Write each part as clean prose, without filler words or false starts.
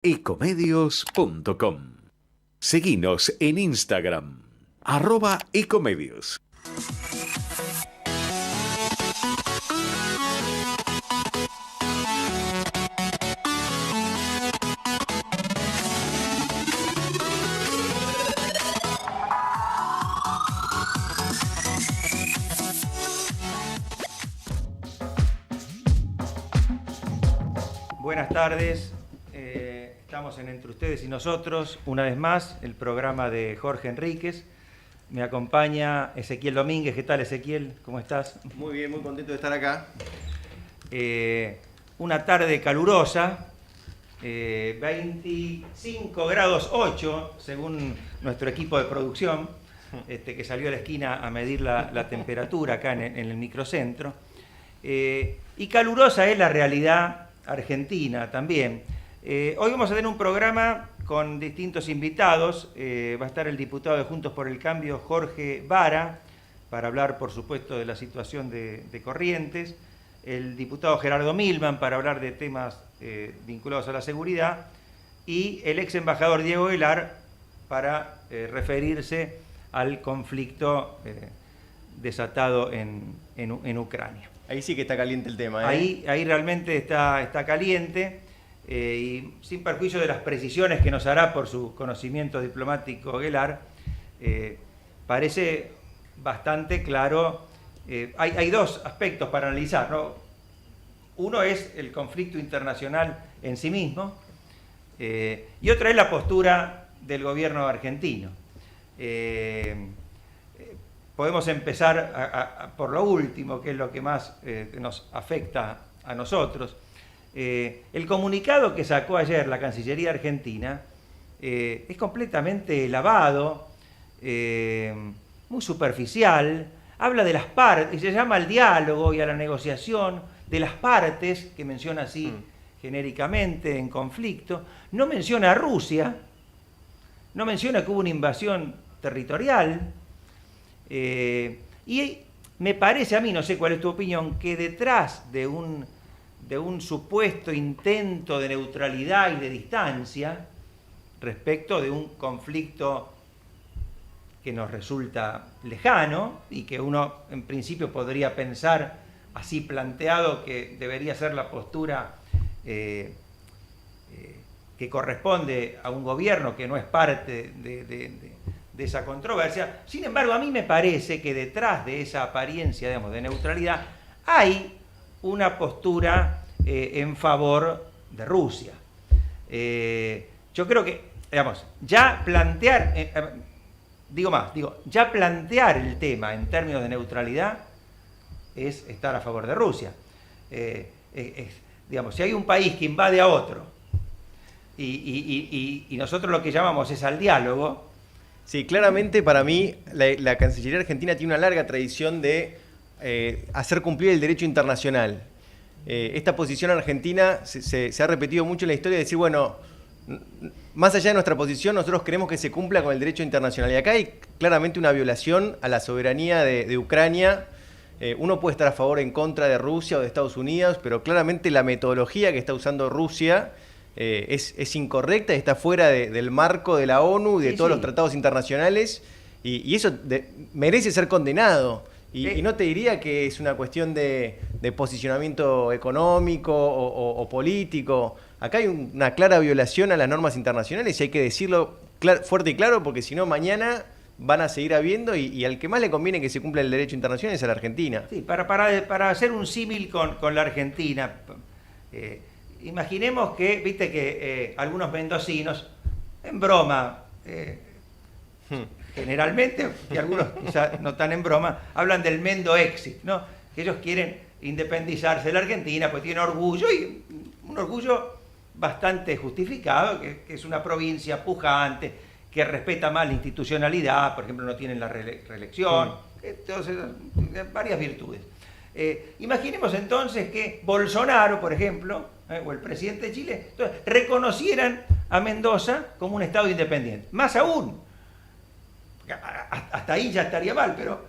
ecomedios.com. Seguinos en Instagram, @ecomedios. Buenas tardes, estamos en Entre Ustedes y Nosotros, una vez más, el programa de Jorge Enríquez. Me acompaña Ezequiel Domínguez. ¿Qué tal, Ezequiel? ¿Cómo estás? Muy bien, muy contento de estar acá. Una tarde calurosa, 25 grados 8, según nuestro equipo de producción, que salió a la esquina a medir la temperatura acá en el microcentro. Y calurosa es la realidad argentina también. Hoy vamos a tener un programa con distintos invitados. Va a estar el diputado de Juntos por el Cambio, Jorge Vara, para hablar, por supuesto, de la situación de Corrientes. El diputado Gerardo Milman, para hablar de temas vinculados a la seguridad. Y el ex embajador Diego Aguilar, para referirse al conflicto desatado en Ucrania. Ahí sí que está caliente el tema, ¿eh? Ahí realmente está caliente, y sin perjuicio de las precisiones que nos hará por su conocimiento diplomático Aguilar, parece bastante claro. Hay dos aspectos para analizar, ¿no? Uno es el conflicto internacional en sí mismo, y otra es la postura del gobierno argentino. Podemos empezar por lo último, que es lo que más nos afecta a nosotros. El comunicado que sacó ayer la Cancillería Argentina es completamente lavado, muy superficial, habla de las partes, y se llama al diálogo y a la negociación de las partes, que menciona así genéricamente en conflicto, no menciona a Rusia, no menciona que hubo una invasión territorial. Y me parece a mí, no sé cuál es tu opinión, que detrás de un supuesto intento de neutralidad y de distancia respecto de un conflicto que nos resulta lejano y que uno en principio podría pensar así planteado que debería ser la postura que corresponde a un gobierno que no es parte de esa controversia. Sin embargo, a mí me parece que detrás de esa apariencia, digamos, de neutralidad, hay una postura en favor de Rusia. Yo creo que, digamos, ya plantear, ya plantear el tema en términos de neutralidad es estar a favor de Rusia. Digamos, si hay un país que invade a otro y nosotros lo que llamamos es al diálogo. Sí, claramente para mí la Cancillería Argentina tiene una larga tradición de hacer cumplir el derecho internacional. Esta posición argentina se ha repetido mucho en la historia de decir, bueno, más allá de nuestra posición, nosotros queremos que se cumpla con el derecho internacional. Y acá hay claramente una violación a la soberanía de Ucrania. Uno puede estar a favor o en contra de Rusia o de Estados Unidos, pero claramente la metodología que está usando Rusia es incorrecta, está fuera del marco de la ONU y de todos los tratados internacionales, y eso merece ser condenado. Y no te diría que es una cuestión de posicionamiento económico o político. Acá hay una clara violación a las normas internacionales y hay que decirlo fuerte y claro, porque si no mañana van a seguir habiendo, y al que más le conviene que se cumpla el derecho internacional es a la Argentina. Sí, para hacer un símil con la Argentina, imaginemos que, viste que algunos mendocinos, en broma, generalmente, y algunos quizás no tan en broma, hablan del Mendo Exit, ¿no? Que ellos quieren independizarse de la Argentina, pues tienen orgullo, y un orgullo bastante justificado, que es una provincia pujante, que respeta más la institucionalidad, por ejemplo, no tienen la reelección, entonces, varias virtudes. Imaginemos entonces que Bolsonaro, por ejemplo, o el presidente de Chile, entonces, reconocieran a Mendoza como un estado independiente. Más aún, hasta ahí ya estaría mal, pero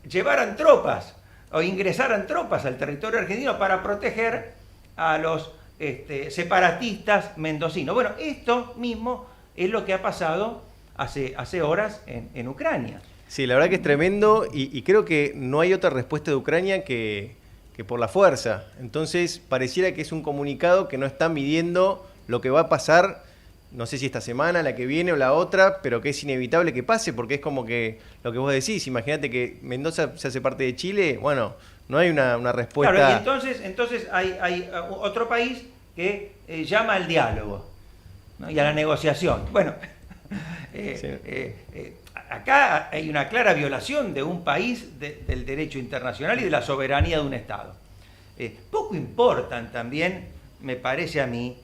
llevaran tropas o ingresaran tropas al territorio argentino para proteger a los separatistas mendocinos. Bueno, esto mismo es lo que ha pasado hace horas en Ucrania. Sí, la verdad que es tremendo y creo que no hay otra respuesta de Ucrania que por la fuerza. Entonces, pareciera que es un comunicado que no está midiendo lo que va a pasar, no sé si esta semana, la que viene o la otra, pero que es inevitable que pase, porque es como que lo que vos decís, imagínate que Mendoza se hace parte de Chile, bueno, no hay una respuesta. Claro, y entonces hay otro país que llama al diálogo, ¿no? Y a la negociación. Bueno, acá hay una clara violación de un país del derecho internacional y de la soberanía de un Estado. Poco importan también, me parece a mí,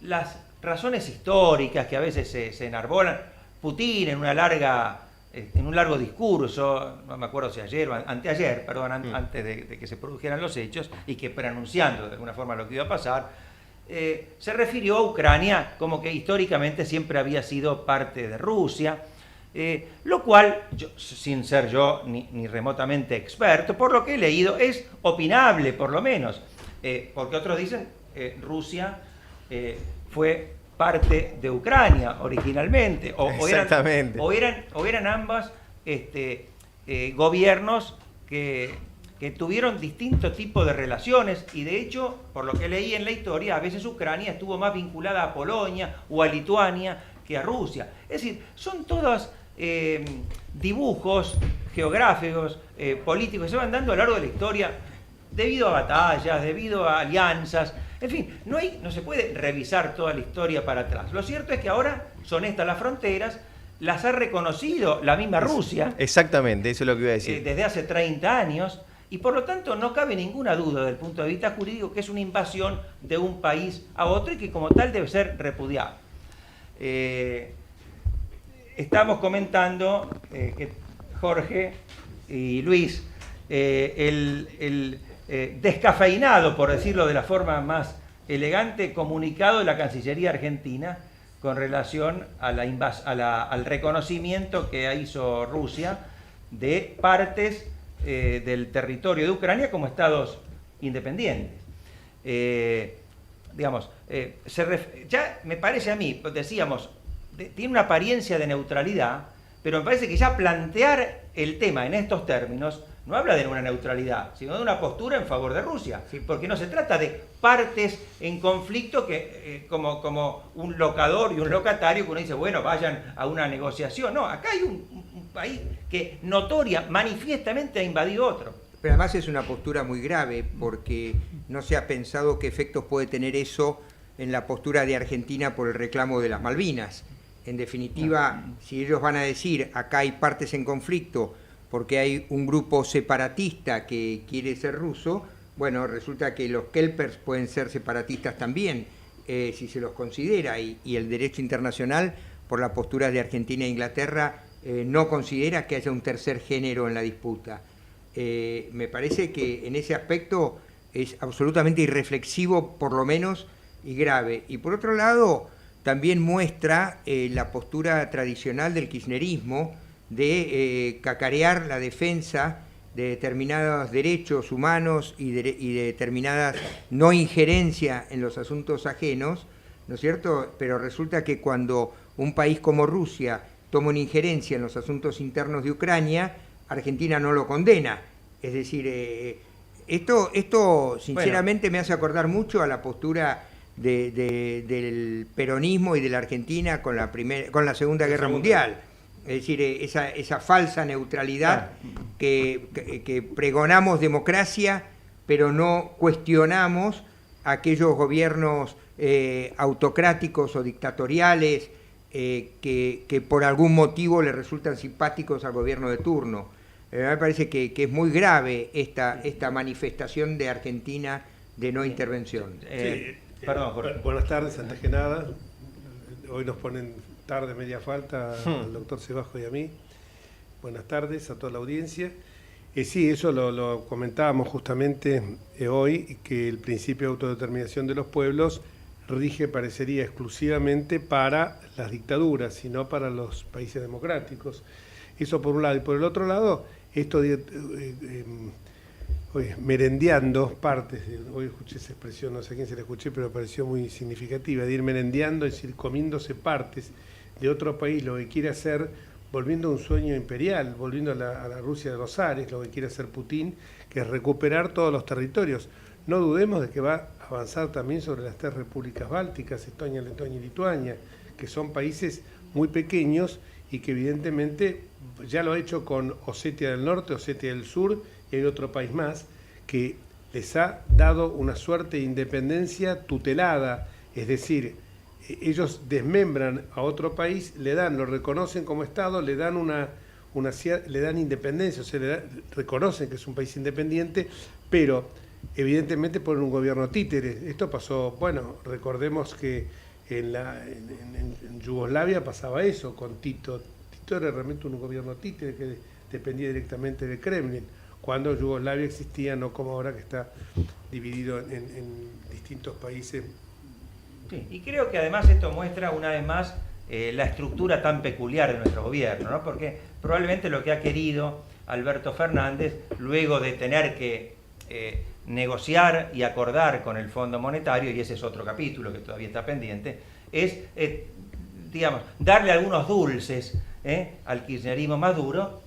las razones históricas que a veces se enarbolan. Putin en un largo discurso, no me acuerdo si ayer o anteayer, perdón, antes de que se produjeran los hechos, y que preanunciando de alguna forma lo que iba a pasar, se refirió a Ucrania como que históricamente siempre había sido parte de Rusia, lo cual, sin ser yo ni remotamente experto, por lo que he leído, es opinable por lo menos, porque otros dicen Rusia fue parte de Ucrania originalmente, o eran ambas gobiernos que tuvieron distintos tipos de relaciones, y de hecho, por lo que leí en la historia, a veces Ucrania estuvo más vinculada a Polonia o a Lituania que a Rusia. Es decir, son todos dibujos geográficos, políticos, que se van dando a lo largo de la historia debido a batallas, debido a alianzas. En fin, no se puede revisar toda la historia para atrás. Lo cierto es que ahora son estas las fronteras, las ha reconocido la misma Rusia. Exactamente, eso es lo que iba a decir. Desde hace 30 años, y por lo tanto no cabe ninguna duda desde el punto de vista jurídico que es una invasión de un país a otro y que como tal debe ser repudiado. Estamos comentando que Jorge y Luis, el descafeinado, por decirlo de la forma más elegante, comunicado de la Cancillería Argentina con relación a al reconocimiento que hizo Rusia de partes del territorio de Ucrania como estados independientes. Ya me parece a mí, decíamos, tiene una apariencia de neutralidad, pero me parece que ya plantear el tema en estos términos no habla de una neutralidad, sino de una postura en favor de Rusia, ¿sí? Porque no se trata de partes en conflicto que como un locador y un locatario que uno dice, bueno, vayan a una negociación. No, acá hay un país que manifiestamente ha invadido otro. Pero además es una postura muy grave, porque no se ha pensado qué efectos puede tener eso en la postura de Argentina por el reclamo de las Malvinas. En definitiva, si ellos van a decir, acá hay partes en conflicto, porque hay un grupo separatista que quiere ser ruso, bueno, resulta que los kelpers pueden ser separatistas también, si se los considera, y el derecho internacional, por la postura de Argentina e Inglaterra, no considera que haya un tercer género en la disputa. Me parece que en ese aspecto es absolutamente irreflexivo, por lo menos, y grave. Y por otro lado, también muestra la postura tradicional del kirchnerismo, de cacarear la defensa de determinados derechos humanos y de determinadas no injerencia en los asuntos ajenos, ¿no es cierto? Pero resulta que cuando un país como Rusia toma una injerencia en los asuntos internos de Ucrania, Argentina no lo condena. Es decir, esto sinceramente me hace acordar mucho a la postura del peronismo y de la Argentina con la Segunda Guerra Mundial. Es decir, esa falsa neutralidad que pregonamos democracia, pero no cuestionamos aquellos gobiernos autocráticos o dictatoriales que por algún motivo le resultan simpáticos al gobierno de turno. Me parece que es muy grave esta manifestación de Argentina de no intervención. Perdón, Jorge. Buenas tardes, antes que nada. Hoy nos ponen tarde, media falta al doctor Cebajo y a mí. Buenas tardes a toda la audiencia. Sí, eso lo comentábamos justamente hoy, que el principio de autodeterminación de los pueblos rige, parecería, exclusivamente para las dictaduras, y no para los países democráticos. Eso por un lado. Y por el otro lado, esto merendeando partes, hoy escuché esa expresión, no sé a quién se la escuché, pero pareció muy significativa, de ir merendeando, es decir, comiéndose partes de otro país, lo que quiere hacer, volviendo a un sueño imperial, volviendo a la Rusia de los Ares, lo que quiere hacer Putin, que es recuperar todos los territorios. No dudemos de que va a avanzar también sobre las 3 repúblicas bálticas, Estonia, Letonia y Lituania, que son países muy pequeños y que evidentemente ya lo ha hecho con Osetia del Norte, Osetia del Sur, y hay otro país más que les ha dado una suerte de independencia tutelada, es decir, ellos desmembran a otro país, lo reconocen como Estado, le dan le dan independencia, o sea, reconocen que es un país independiente, pero evidentemente ponen un gobierno títere. Esto pasó, bueno, recordemos que en Yugoslavia pasaba eso con Tito. Tito era realmente un gobierno títere que dependía directamente del Kremlin, cuando Yugoslavia existía, no como ahora que está dividido en distintos países. Sí, y creo que además esto muestra una vez más la estructura tan peculiar de nuestro gobierno, ¿no? Porque probablemente lo que ha querido Alberto Fernández, luego de tener que negociar y acordar con el Fondo Monetario, y ese es otro capítulo que todavía está pendiente, es, digamos, darle algunos dulces al kirchnerismo más duro,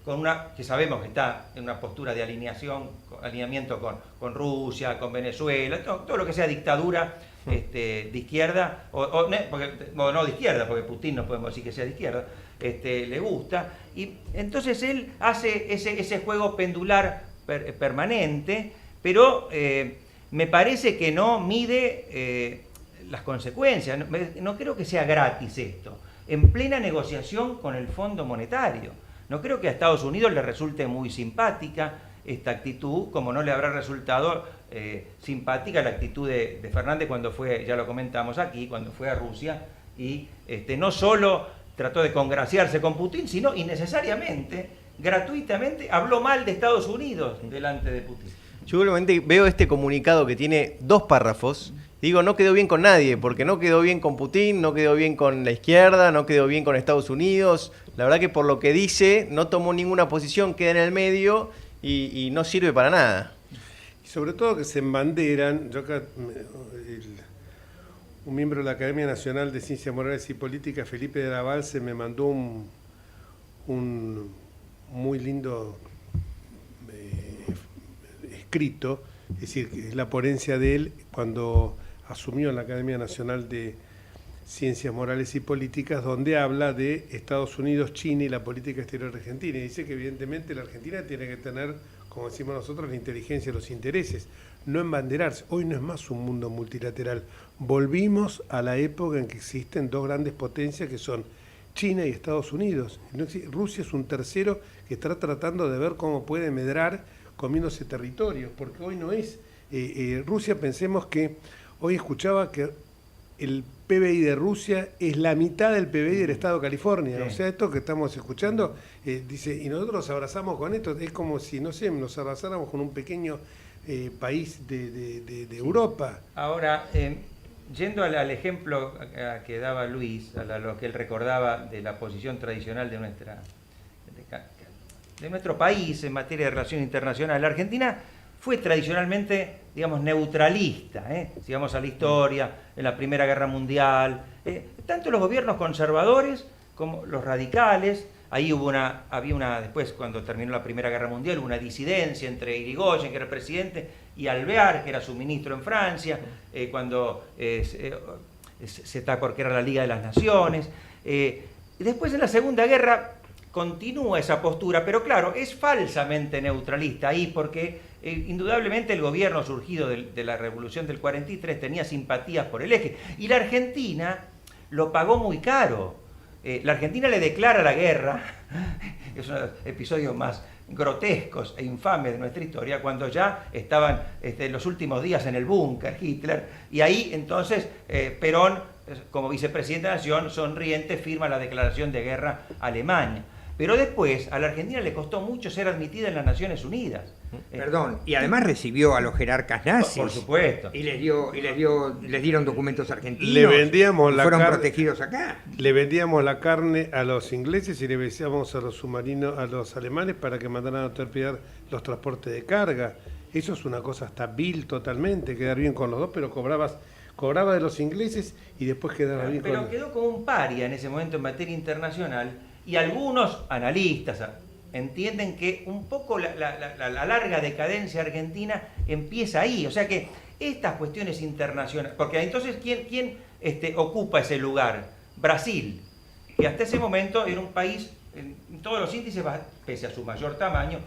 con que sabemos que está en una postura de alineamiento con Rusia, con Venezuela, todo lo que sea dictadura de izquierda, no de izquierda, porque Putin no podemos decir que sea de izquierda, le gusta, y entonces él hace ese juego pendular permanente, pero me parece que no mide las consecuencias. No creo que sea gratis esto, en plena negociación con el Fondo Monetario. No creo que a Estados Unidos le resulte muy simpática esta actitud, como no le habrá resultado simpática la actitud de Fernández cuando fue, ya lo comentamos aquí, cuando fue a Rusia y no solo trató de congraciarse con Putin, sino innecesariamente, gratuitamente, habló mal de Estados Unidos delante de Putin. Yo igualmente veo este comunicado que tiene 2 párrafos. Digo, no quedó bien con nadie, porque no quedó bien con Putin, no quedó bien con la izquierda, no quedó bien con Estados Unidos. La verdad que por lo que dice, no tomó ninguna posición, queda en el medio y no sirve para nada. Y sobre todo que se embanderan, yo acá, un miembro de la Academia Nacional de Ciencias Morales y Políticas, Felipe de la Balse, me mandó un muy lindo escrito, es decir, es la ponencia de él cuando asumió en la Academia Nacional de Ciencias Morales y Políticas, donde habla de Estados Unidos, China y la política exterior argentina. Y dice que evidentemente la Argentina tiene que tener, como decimos nosotros, la inteligencia y los intereses, no embanderarse. Hoy no es más un mundo multilateral. Volvimos a la época en que existen 2 grandes potencias que son China y Estados Unidos. Rusia es un tercero que está tratando de ver cómo puede medrar comiéndose territorios, porque hoy no es Rusia. Pensemos que hoy escuchaba que el PBI de Rusia es la mitad del PBI del Estado de California. Sí. O sea, esto que estamos escuchando, dice, y nosotros nos abrazamos con esto, es como si, no sé, nos abrazáramos con un pequeño país de Europa. Ahora, yendo al ejemplo que daba Luis, a lo que él recordaba de la posición tradicional de nuestro país en materia de relaciones internacionales, la Argentina fue tradicionalmente, digamos, neutralista, si vamos a la historia, en la Primera Guerra Mundial, tanto los gobiernos conservadores como los radicales. Ahí después cuando terminó la Primera Guerra Mundial, hubo una disidencia entre Irigoyen, que era el presidente, y Alvear, que era su ministro en Francia, cuando Setacor, que era la Liga de las Naciones. Después en la Segunda Guerra continúa esa postura, pero claro, es falsamente neutralista ahí porque indudablemente el gobierno surgido de la Revolución del 43 tenía simpatías por el eje, y la Argentina lo pagó muy caro. La Argentina le declara la guerra, es uno de los episodios más grotescos e infames de nuestra historia, cuando ya estaban los últimos días en el búnker Hitler, y ahí entonces Perón, como vicepresidente de la Nación, sonriente, firma la declaración de guerra a Alemania. Pero después a la Argentina le costó mucho ser admitida en las Naciones Unidas. Perdón, y además recibió a los jerarcas nazis. Por supuesto. Y les dieron documentos argentinos. Le vendíamos la fueron carne. protegidos acá. Le vendíamos la carne a los ingleses y le vendíamos a los submarinos, a los alemanes para que mandaran a torpedear los transportes de carga. Eso es una cosa hasta vil totalmente, quedar bien con los dos, pero cobraba de los ingleses y después quedaba bien Pero con quedó como un paria en ese momento en materia internacional y algunos analistas entienden que un poco la larga decadencia argentina empieza ahí. O sea que estas cuestiones internacionales, porque entonces ¿quién ocupa ese lugar? Brasil, que hasta ese momento era un país en todos los índices, pese a su mayor tamaño,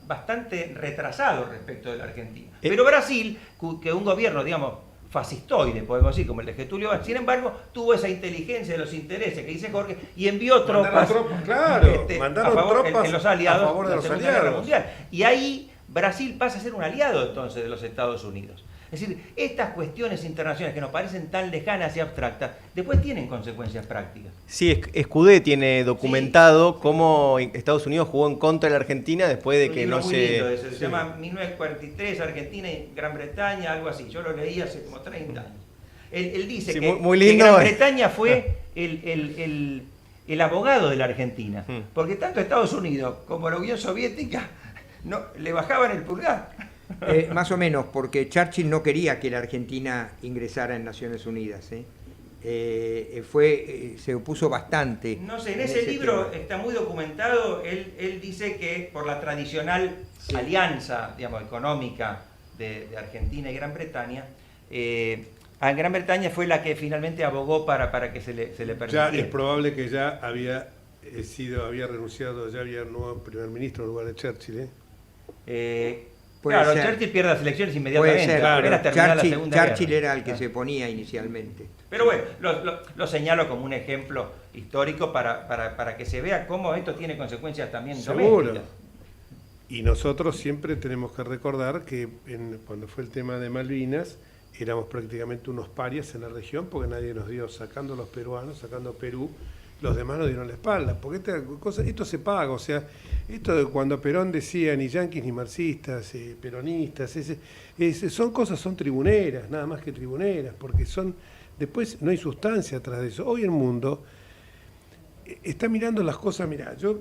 bastante retrasado respecto de la Argentina. Pero Brasil, que un gobierno, digamos, fascistoide, podemos decir, como el de Getúlio Vargas, sin embargo, tuvo esa inteligencia de los intereses que dice Jorge y envió tropas, claro, a favor, tropas en los aliados a favor de la los Segunda Guerra aliados. Mundial. Y ahí Brasil pasa a ser un aliado entonces de los Estados Unidos. Es decir, estas cuestiones internacionales que nos parecen tan lejanas y abstractas, después tienen consecuencias prácticas. Sí, Escudé tiene documentado cómo Estados Unidos jugó en contra de la Argentina después de Un que libro no muy se... lindo ese, se llama 1943, Argentina y Gran Bretaña, algo así. Yo lo leí hace como 30 años. Él dice Sí, que, muy que lindo. Gran Bretaña fue el abogado de la Argentina, porque tanto Estados Unidos como la Unión Soviética no, le bajaban el pulgar. Más o menos, porque Churchill no quería que la Argentina ingresara en Naciones Unidas. Se opuso bastante. No sé, en ese libro tema. está muy documentado, él dice que por la tradicional alianza, digamos, económica de Argentina y Gran Bretaña, a Gran Bretaña fue la que finalmente abogó para que se le permitiera. Ya es probable que ya había renunciado, ya había un nuevo primer ministro en lugar de Churchill. Puede Claro, ser. Churchill pierde las elecciones Puede inmediatamente, ser, apenas terminada la Churchill, Segunda Churchill Guerra. era el que se ponía inicialmente. Pero bueno, lo señalo como un ejemplo histórico para que se vea cómo esto tiene consecuencias también Seguro. domésticas. Y nosotros siempre tenemos que recordar que cuando fue el tema de Malvinas, éramos prácticamente unos parias en la región porque nadie nos dio, sacando los peruanos, sacando Perú, los demás nos dieron la espalda. Porque esto se paga, o sea, esto de cuando Perón decía ni yanquis ni marxistas, peronistas, son tribuneras, nada más que tribuneras, porque después no hay sustancia atrás de eso. Hoy el mundo está mirando las cosas, mirá, yo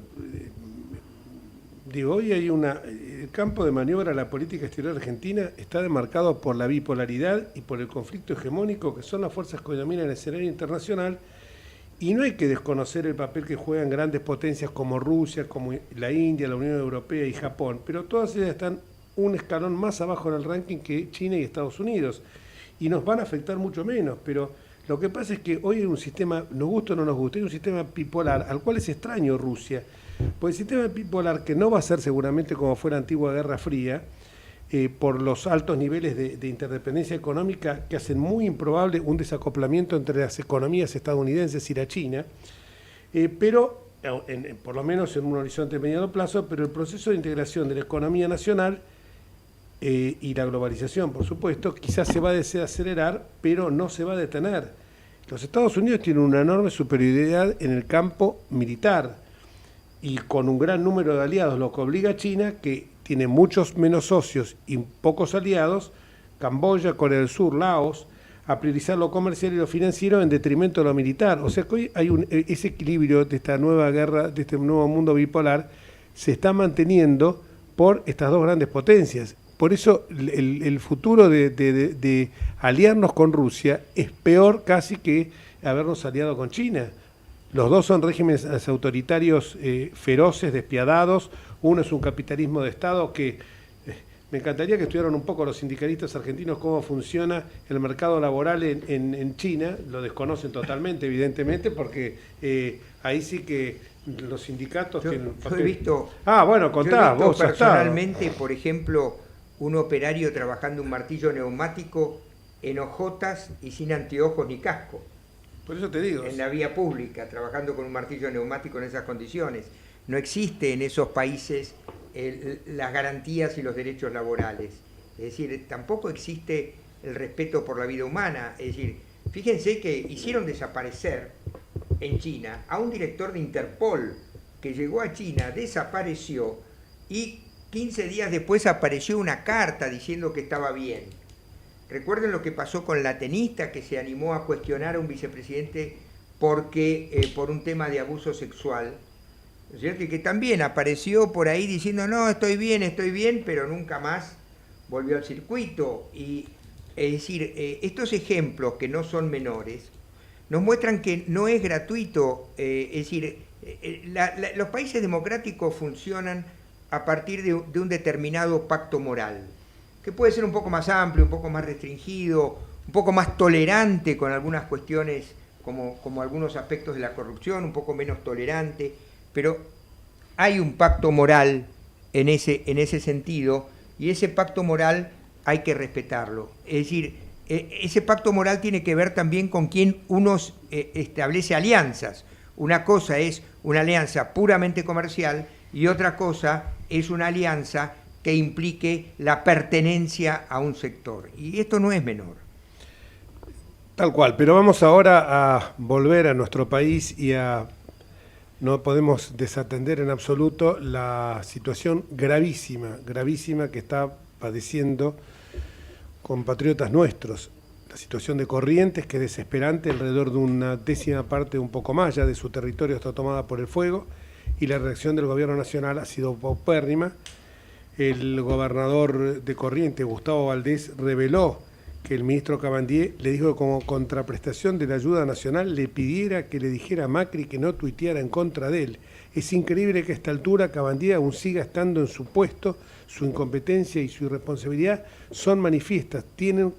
digo, hoy hay el campo de maniobra de la política exterior argentina está demarcado por la bipolaridad y por el conflicto hegemónico que son las fuerzas que dominan el escenario internacional, y no hay que desconocer el papel que juegan grandes potencias como Rusia, como la India, la Unión Europea y Japón, pero todas ellas están un escalón más abajo en el ranking que China y Estados Unidos, y nos van a afectar mucho menos, pero lo que pasa es que hoy hay un sistema, nos gusta o no nos gusta, hay un sistema bipolar al cual es extraño Rusia. Pues el sistema bipolar, que no va a ser seguramente como fue la antigua Guerra Fría, por los altos niveles de interdependencia económica que hacen muy improbable un desacoplamiento entre las economías estadounidenses y la China, pero por lo menos en un horizonte de mediano plazo, pero el proceso de integración de la economía nacional y la globalización, por supuesto, quizás se va a desacelerar, pero no se va a detener. Los Estados Unidos tienen una enorme superioridad en el campo militar, y con un gran número de aliados, lo que obliga a China, que tiene muchos menos socios y pocos aliados, Camboya, Corea del Sur, Laos, a priorizar lo comercial y lo financiero en detrimento de lo militar. O sea que hoy hay ese equilibrio de esta nueva guerra, de este nuevo mundo bipolar, se está manteniendo por estas dos grandes potencias. Por eso el futuro de aliarnos con Rusia es peor casi que habernos aliado con China. Los dos son regímenes autoritarios feroces, despiadados. Uno es un capitalismo de Estado que me encantaría que estudiaran un poco los sindicalistas argentinos cómo funciona el mercado laboral en China. Lo desconocen totalmente, evidentemente, porque ahí sí que los sindicatos tienen... Yo he visto... bueno, contá, vos ya personalmente, por ejemplo, un operario trabajando un martillo neumático en hojotas y sin anteojos ni casco. Por eso te digo. En la vía pública, trabajando con un martillo neumático en esas condiciones. No existe en esos países las garantías y los derechos laborales. Es decir, tampoco existe el respeto por la vida humana. Es decir, fíjense que hicieron desaparecer en China a un director de Interpol que llegó a China, desapareció y 15 días después apareció una carta diciendo que estaba bien. Recuerden lo que pasó con la tenista que se animó a cuestionar a un vicepresidente porque, por un tema de abuso sexual, ¿no es cierto? Y que también apareció por ahí diciendo, no, estoy bien, pero nunca más volvió al circuito. Y, es decir, estos ejemplos que no son menores, nos muestran que no es gratuito, es decir, los países democráticos funcionan a partir de un determinado pacto moral, que puede ser un poco más amplio, un poco más restringido, un poco más tolerante con algunas cuestiones como algunos aspectos de la corrupción, un poco menos tolerante, pero hay un pacto moral en ese sentido, y ese pacto moral hay que respetarlo. Es decir, ese pacto moral tiene que ver también con quién uno establece alianzas. Una cosa es una alianza puramente comercial y otra cosa es una alianza que implique la pertenencia a un sector. Y esto no es menor. Tal cual, pero vamos ahora a volver a nuestro país y no podemos desatender en absoluto la situación gravísima que está padeciendo compatriotas nuestros. La situación de Corrientes, que es desesperante, alrededor de una 10ª parte, un poco más ya de su territorio está tomada por el fuego, y la reacción del gobierno nacional ha sido paupérrima. El gobernador de Corrientes, Gustavo Valdés, reveló que el ministro Cabandier le dijo que como contraprestación de la ayuda nacional le pidiera que le dijera a Macri que no tuiteara en contra de él. Es increíble que a esta altura Cabandier aún siga estando en su puesto. Su incompetencia y su irresponsabilidad son manifiestas, tienen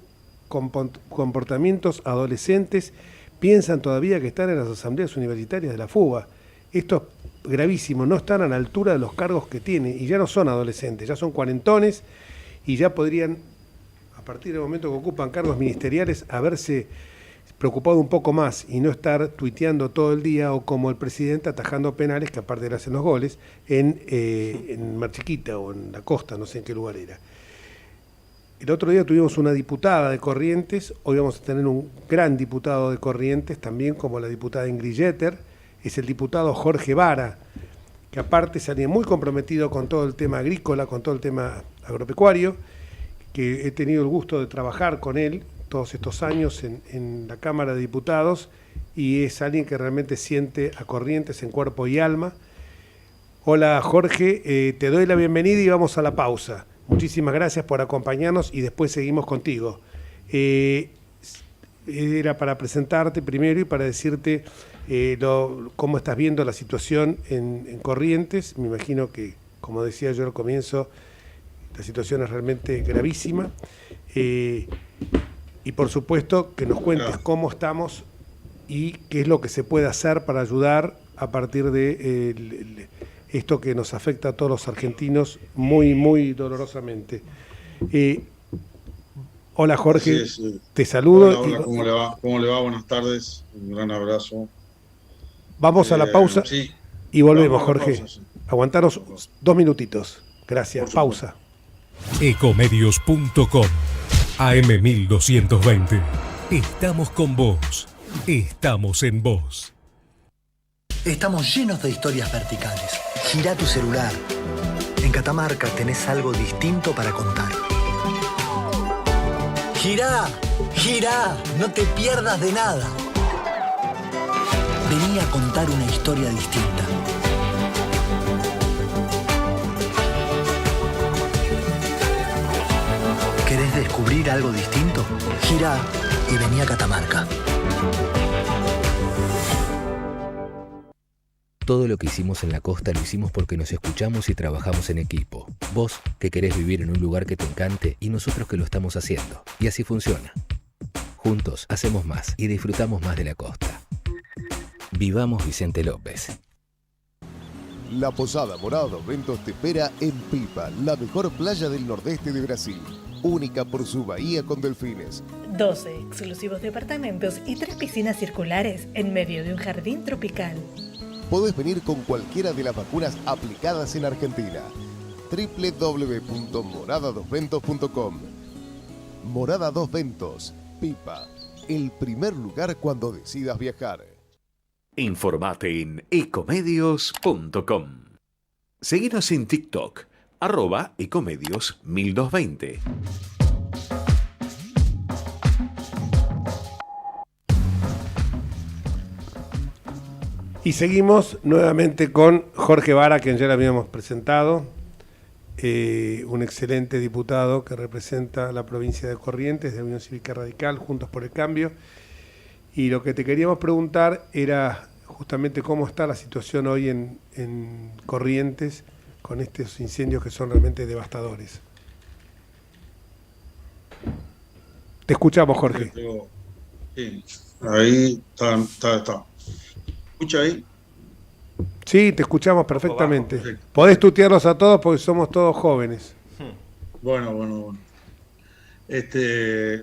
comportamientos adolescentes, piensan todavía que están en las asambleas universitarias de la FUBA. Esto es gravísimo, no están a la altura de los cargos que tienen, y ya no son adolescentes, ya son cuarentones, y ya podrían, a partir del momento que ocupan cargos ministeriales, haberse preocupado un poco más y no estar tuiteando todo el día, o como el presidente atajando penales, que aparte le hacen los goles, en Mar Chiquita o en la costa, no sé en qué lugar era. El otro día tuvimos una diputada de Corrientes, hoy vamos a tener un gran diputado de Corrientes, también como la diputada Ingrid Jeter, es el diputado Jorge Vara, que aparte salía muy comprometido con todo el tema agrícola, con todo el tema agropecuario, que he tenido el gusto de trabajar con él todos estos años en la Cámara de Diputados, y es alguien que realmente siente a Corrientes en cuerpo y alma. Hola Jorge, te doy la bienvenida y vamos a la pausa. Muchísimas gracias por acompañarnos y después seguimos contigo. Era para presentarte primero y para decirte cómo estás viendo la situación en Corrientes. Me imagino que, como decía yo al comienzo, la situación es realmente gravísima. Y por supuesto que nos cuentes cómo estamos y qué es lo que se puede hacer para ayudar a partir de esto que nos afecta a todos los argentinos muy, muy dolorosamente. Hola Jorge, te saludo. Hola, ¿cómo le va? ¿Cómo le va? Buenas tardes, un gran abrazo. Vamos a la pausa y volvemos, Jorge. Pausa, sí. Aguantaros 2 minutitos. Gracias, pausa. Ecomedios.com AM1220. Estamos con vos. Estamos en vos. Estamos llenos de historias verticales. Girá tu celular. En Catamarca tenés algo distinto para contar. Girá, girá, no te pierdas de nada. Vení a contar una historia distinta. ¿Querés descubrir algo distinto? Girá y vení a Catamarca. Todo lo que hicimos en la costa lo hicimos porque nos escuchamos y trabajamos en equipo. Vos, que querés vivir en un lugar que te encante, y nosotros que lo estamos haciendo. Y así funciona. Juntos hacemos más y disfrutamos más de la costa. Vivamos Vicente López. La Posada Morada dos Ventos te espera en Pipa, la mejor playa del nordeste de Brasil. Única por su bahía con delfines. 12 exclusivos departamentos y 3 piscinas circulares en medio de un jardín tropical. Podés venir con cualquiera de las vacunas aplicadas en Argentina. www.moradadosventos.com. Morada Dos Ventos, Pipa, el primer lugar cuando decidas viajar. Informate en ecomedios.com. Seguinos en TikTok, @ecomedios1220. Y seguimos nuevamente con Jorge Vara, quien ya le habíamos presentado, un excelente diputado que representa la provincia de Corrientes, de Unión Cívica Radical, Juntos por el Cambio. Y lo que te queríamos preguntar era justamente cómo está la situación hoy en Corrientes con estos incendios que son realmente devastadores. Te escuchamos, Jorge. Sí, ahí está. ¿Escucha ahí? Sí, te escuchamos perfectamente. Podés tutearlos a todos porque somos todos jóvenes. Bueno.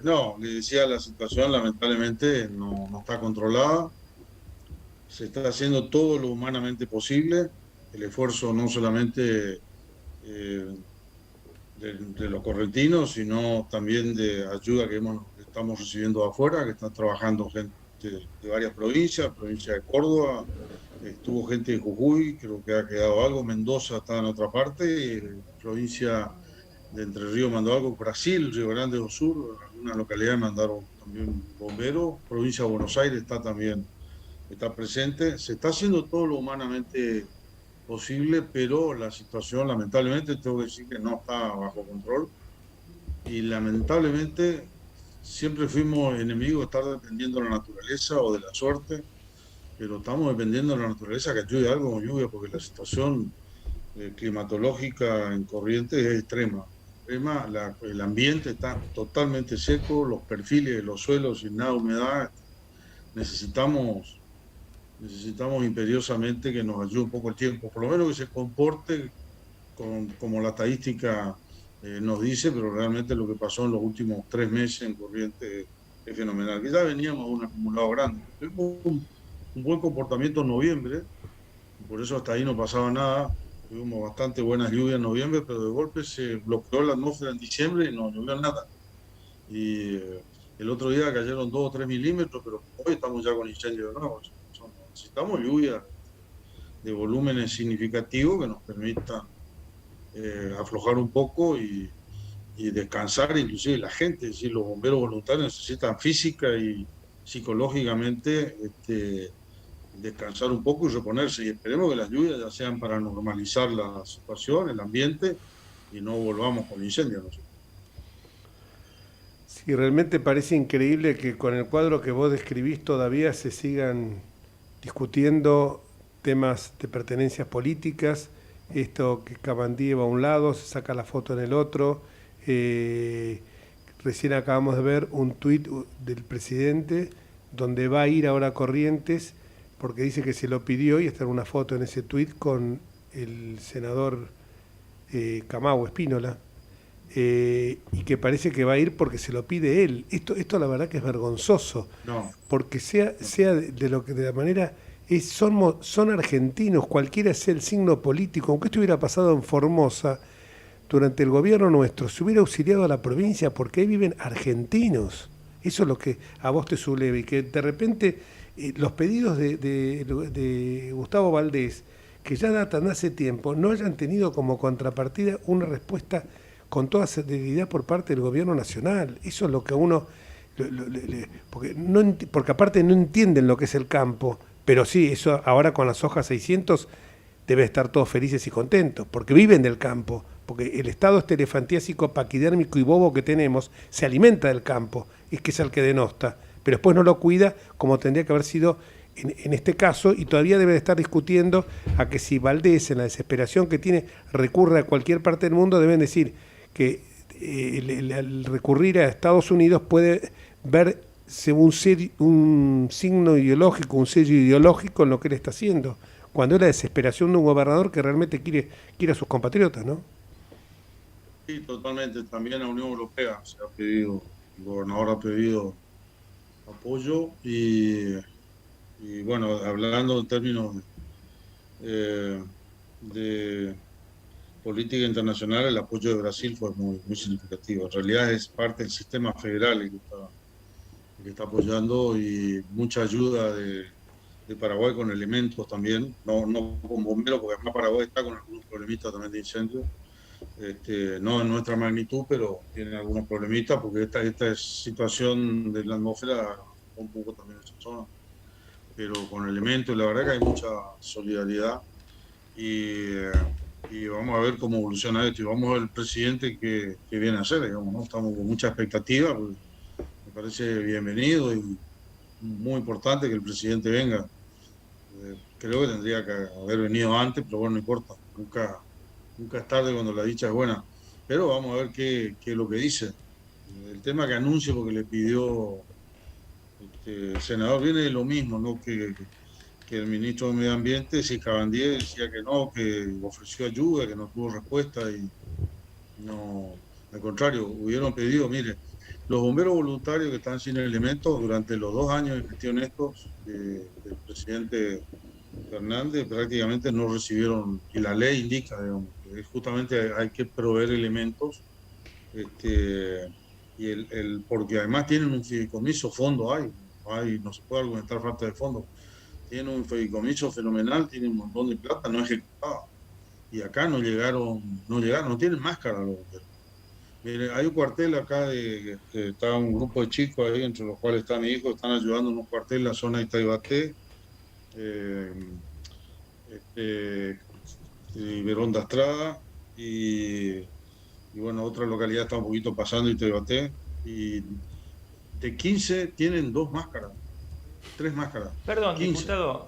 No, le decía, la situación lamentablemente no está controlada. Se está haciendo todo lo humanamente posible. El esfuerzo no solamente de los correntinos, sino también de ayuda que estamos recibiendo afuera, que están trabajando gente de varias provincias, provincia de Córdoba, estuvo gente de Jujuy, creo que ha quedado algo, Mendoza está en otra parte, provincia de Entre Ríos mandó algo, Brasil, Río Grande do Sur, algunas localidades mandaron también bomberos, provincia de Buenos Aires está presente, se está haciendo todo lo humanamente posible, pero la situación lamentablemente tengo que decir que no está bajo control y lamentablemente siempre fuimos enemigos de estar dependiendo de la naturaleza o de la suerte, pero estamos dependiendo de la naturaleza que ayude algo con lluvia porque la situación climatológica en Corrientes es extrema. El ambiente está totalmente seco, los perfiles de los suelos sin nada de humedad. Necesitamos imperiosamente que nos ayude un poco el tiempo, por lo menos que se comporte como la estadística nos dice, pero realmente lo que pasó en los últimos 3 meses en Corrientes es fenomenal. Que ya veníamos de un acumulado grande. Tuvimos un buen comportamiento en noviembre, por eso hasta ahí no pasaba nada. Tuvimos bastante buenas lluvias en noviembre, pero de golpe se bloqueó la atmósfera en diciembre y no llovió nada. Y el otro día cayeron 2 o 3 milímetros, pero hoy estamos ya con incendios de nuevo. Necesitamos lluvia de volúmenes significativos que nos permitan aflojar un poco y descansar, inclusive la gente, es decir, los bomberos voluntarios necesitan física y psicológicamente descansar un poco y reponerse, y esperemos que las lluvias ya sean para normalizar la situación, el ambiente, y no volvamos con incendios, ¿no? Sí, realmente parece increíble que con el cuadro que vos describís todavía se sigan discutiendo temas de pertenencias políticas, esto que Cabandí va a un lado, se saca la foto en el otro. Recién acabamos de ver un tuit del presidente donde va a ir ahora a Corrientes porque dice que se lo pidió, y está una foto en ese tuit con el senador Camau Espínola, y que parece que va a ir porque se lo pide él. Esto la verdad que es vergonzoso, porque sea de la manera... Son argentinos, cualquiera sea el signo político, aunque esto hubiera pasado en Formosa, durante el gobierno nuestro, se hubiera auxiliado a la provincia porque ahí viven argentinos. Eso es lo que a vos te subleva, y que de repente los pedidos de Gustavo Valdés, que ya datan hace tiempo, no hayan tenido como contrapartida una respuesta con toda seriedad por parte del gobierno nacional. Eso es lo que a uno... porque aparte no entienden lo que es el campo. Pero sí, eso ahora con las hojas 600 debe estar todos felices y contentos, porque viven del campo, porque el estado este elefantiásico, paquidérmico y bobo que tenemos se alimenta del campo, es que es el que denosta, pero después no lo cuida como tendría que haber sido en este caso, y todavía debe de estar discutiendo a que si Valdés, en la desesperación que tiene, recurre a cualquier parte del mundo, deben decir que el recurrir a Estados Unidos puede ver un signo ideológico, un sello ideológico en lo que él está haciendo, cuando es la desesperación de un gobernador que realmente quiere a sus compatriotas, ¿no? Sí, totalmente. También la Unión Europea el gobernador ha pedido apoyo y bueno, hablando en términos de política internacional, el apoyo de Brasil fue muy significativo. En realidad es parte del sistema federal que está apoyando, y mucha ayuda de de Paraguay con elementos también, no con bomberos, porque además Paraguay está con algunos problemitas también de incendios. No en nuestra magnitud, pero tienen algunos problemitas porque esta situación de la atmósfera un poco también en esa zona, pero con elementos, la verdad que hay mucha solidaridad y vamos a ver cómo evoluciona esto y vamos a ver el presidente que viene a hacer, digamos, ¿no? Estamos con mucha expectativa, porque me parece bienvenido y muy importante que el presidente venga. Creo que tendría que haber venido antes, pero bueno, no importa, nunca es tarde cuando la dicha es buena. Pero vamos a ver qué es lo que dice. El tema que anuncie, porque le pidió el senador, viene de lo mismo, ¿no? Que el ministro de Medio Ambiente, Siscabandier, decía que no, que ofreció ayuda, que no tuvo respuesta y no, al contrario, hubieron pedido, mire, los bomberos voluntarios que están sin elementos durante los 2 años de gestión estos del presidente Fernández prácticamente no recibieron, y la ley indica, digamos, que justamente hay que proveer elementos, y porque además tienen un fideicomiso, fondo hay, no se puede argumentar falta de fondo, tienen un fideicomiso fenomenal, tienen un montón de plata no ejecutada, y acá no llegaron, no tienen máscara los bomberos. Mire, hay un cuartel acá, está un grupo de chicos ahí, entre los cuales está mi hijo, están ayudando en un cuartel en la zona de Itaibaté, Verón de Astrada y bueno, otra localidad está un poquito pasando, Itaibaté, y de 15 tienen 2 máscaras, 3 máscaras. Perdón, 15. diputado,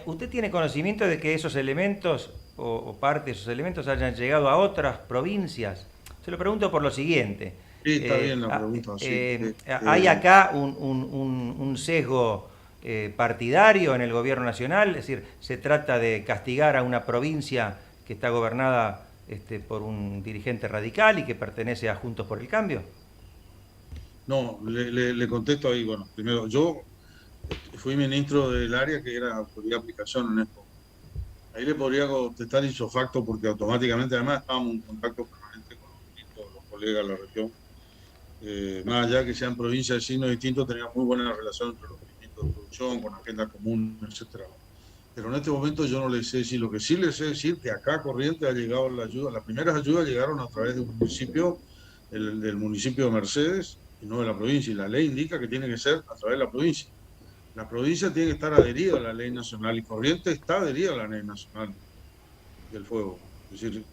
¿usted tiene conocimiento de que esos elementos o parte de esos elementos hayan llegado a otras provincias? Se lo pregunto por lo siguiente. Sí, está bien la pregunta. ¿Hay acá un sesgo partidario en el gobierno nacional? Es decir, ¿se trata de castigar a una provincia que está gobernada por un dirigente radical y que pertenece a Juntos por el Cambio? No, le contesto ahí. Bueno, primero, yo fui ministro del área que era autoridad de aplicación en esto. Ahí le podría contestar ipso facto porque automáticamente, además, estábamos en contacto permanente con los colegas de la región. Más allá que sean provincias de signos distintos, teníamos muy buena relación entre los ministros de producción, con agenda común, etcétera. Pero en este momento yo no le sé decir. Lo que sí le sé decir que acá a Corrientes ha llegado la ayuda. Las primeras ayudas llegaron a través de un municipio, del municipio de Mercedes, y no de la provincia. Y la ley indica que tiene que ser a través de la provincia. La provincia tiene que estar adherida a la ley nacional y Corrientes está adherida a la ley nacional del fuego. Es decir,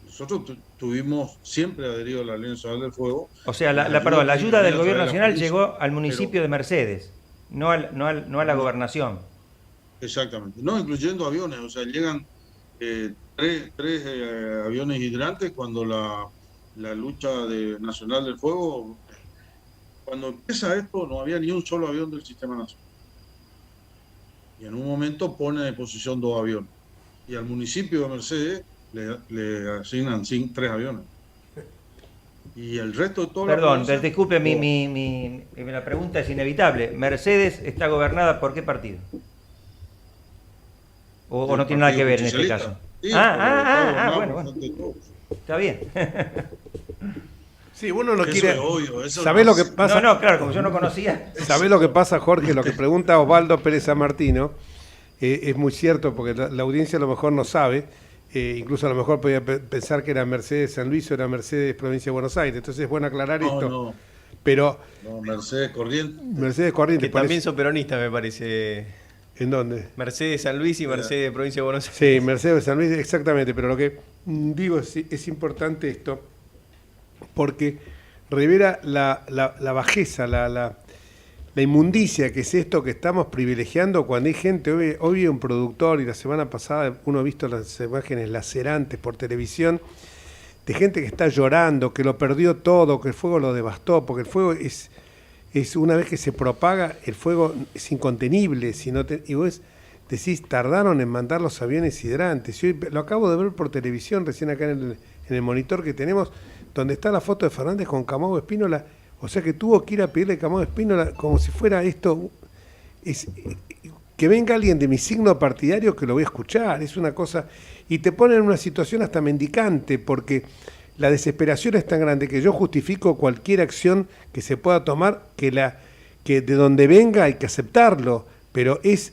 nosotros tuvimos siempre adherido a la ley nacional del fuego. O sea, la ayuda del gobierno nacional llegó al municipio de Mercedes, no a la gobernación. Exactamente. No, incluyendo aviones. O sea, llegan tres aviones hidrantes cuando la lucha nacional del fuego. Cuando empieza esto no había ni un solo avión del sistema nacional. Y en un momento pone a disposición 2 aviones. Y al municipio de Mercedes le asignan 3 aviones. Y el resto de todo. Perdón, disculpe, la pregunta es inevitable. ¿Mercedes está gobernada por qué partido? ¿O no tiene nada que ver en este caso? Sí, bueno. Está bien. Sí, uno no quiere. Es obvio, ¿Sabés lo que pasa? No, claro, como yo no conocía. ¿Sabés lo que pasa, Jorge? Lo que pregunta Osvaldo Pérez San Martino es muy cierto, porque la audiencia a lo mejor no sabe. Incluso a lo mejor podía pensar que era Mercedes San Luis o era Mercedes Provincia de Buenos Aires. Entonces es bueno aclarar esto. No. Pero Mercedes Corrientes. Mercedes Corrientes. Que también son peronistas, me parece. ¿En dónde? Mercedes San Luis y Mercedes Provincia de Buenos Aires. Sí, Mercedes San Luis, exactamente. Pero lo que digo es importante esto, porque revela la bajeza, la inmundicia que es esto que estamos privilegiando cuando hay gente. Hoy vi un productor y la semana pasada uno ha visto las imágenes lacerantes por televisión de gente que está llorando, que lo perdió todo, que el fuego lo devastó, porque el fuego es una vez que se propaga, el fuego es incontenible. Y vos decís, tardaron en mandar los aviones hidrantes. Y hoy lo acabo de ver por televisión, recién acá en el monitor que tenemos, donde está la foto de Fernández con Camao Espínola. O sea que tuvo que ir a pedirle a Camao Espínola como si fuera esto. Que venga alguien de mi signo partidario que lo voy a escuchar. Es una cosa. Y te ponen en una situación hasta mendicante, porque la desesperación es tan grande que yo justifico cualquier acción que se pueda tomar, que de donde venga hay que aceptarlo. pero es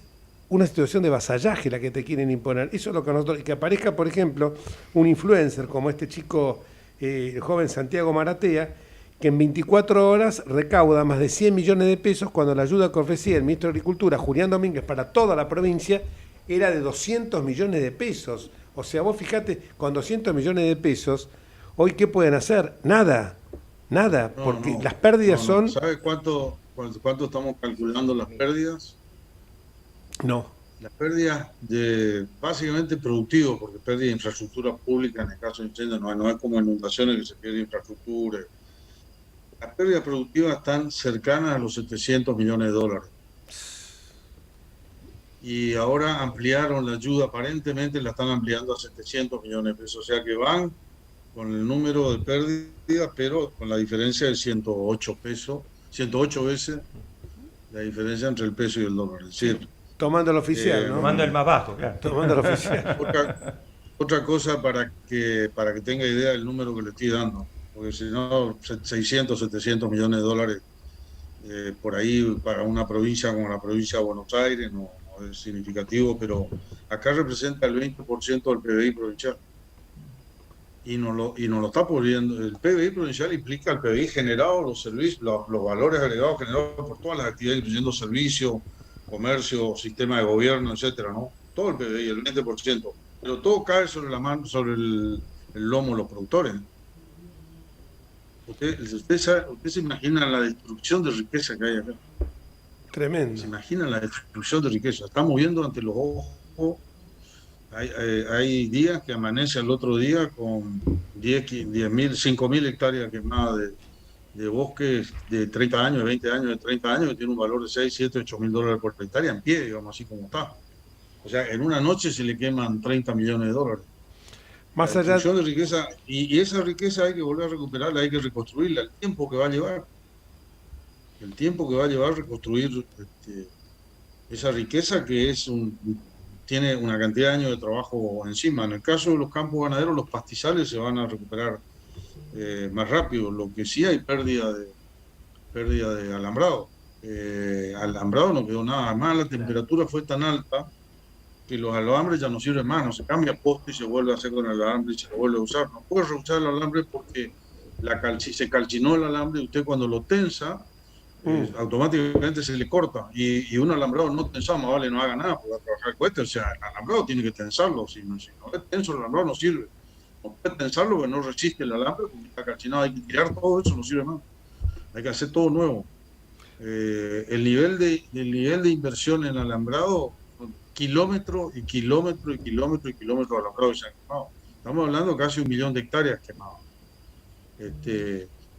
una situación de vasallaje la que te quieren imponer. Eso es lo que nosotros... Y que aparezca, por ejemplo, un influencer como este chico, el joven Santiago Maratea, que en 24 horas recauda más de 100 millones de pesos cuando la ayuda que ofrecía el ministro de Agricultura, Julián Domínguez, para toda la provincia, era de 200 millones de pesos. O sea, vos fijate, con 200 millones de pesos, hoy ¿qué pueden hacer? Nada, porque las pérdidas son... ¿Sabes cuánto estamos calculando las pérdidas? No. Las pérdidas de básicamente productivos, porque pérdida de infraestructura pública en el caso de incendios no es como inundaciones que se pierde infraestructura. Las pérdidas productivas están cercanas a los 700 millones de dólares. Y ahora ampliaron la ayuda, aparentemente la están ampliando a 700 millones de pesos, o sea que van con el número de pérdidas, pero con la diferencia de 108 veces la diferencia entre el peso y el dólar. Es decir, tomando el oficial, ¿no? Tomando el más bajo, claro. Tomando el oficial. Otra cosa para que tenga idea del número que le estoy dando, porque si no, 600, 700 millones de dólares por ahí para una provincia como la provincia de Buenos Aires no es significativo, pero acá representa el 20% del PBI provincial. Y no lo está pudiendo. El PBI provincial implica el PBI generado, los servicios, los valores agregados generados por todas las actividades, incluyendo servicios, comercio, sistema de gobierno, etcétera, ¿no? Todo el PBI, el 20%. Pero todo cae sobre el lomo de los productores. Usted se imagina la destrucción de riqueza que hay acá. Tremendo. Se imagina la destrucción de riqueza. Estamos viendo ante los ojos. Hay días que amanece al otro día con 5.000 hectáreas quemadas de bosques de 30 años, de 20 años, de 30 años, que tiene un valor de 6, 7, 8 mil dólares por hectárea en pie, digamos, así como está. O sea, en una noche se le queman 30 millones de dólares. Más la allá destrucción de riqueza, y esa riqueza hay que volver a recuperarla, hay que reconstruirla, el tiempo que va a llevar. El tiempo que va a llevar reconstruir esa riqueza que tiene una cantidad de años de trabajo encima. En el caso de los campos ganaderos, los pastizales se van a recuperar más rápido. Lo que sí hay pérdida de alambrado. Alambrado no quedó nada. Además, la temperatura fue tan alta que los alambres ya no sirven más. No se cambia poste y se vuelve a hacer con el alambre y se lo vuelve a usar. No puede reusar el alambre porque se calcinó el alambre y usted cuando lo tensa, automáticamente se le corta. Y un alambrado no tensado, más vale no haga nada, porque va a trabajar con o sea, el alambrado tiene que tensarlo. Si no es tenso, el alambrado no sirve. No puede tensarlo porque no resiste el alambre, porque está calcinado. Hay que tirar todo eso, no sirve más. Hay que hacer todo nuevo. El nivel de inversión en alambrado, kilómetros y kilómetros y kilómetros y kilómetros de alambrado que se han quemado. Estamos hablando de casi 1 millón de hectáreas quemadas.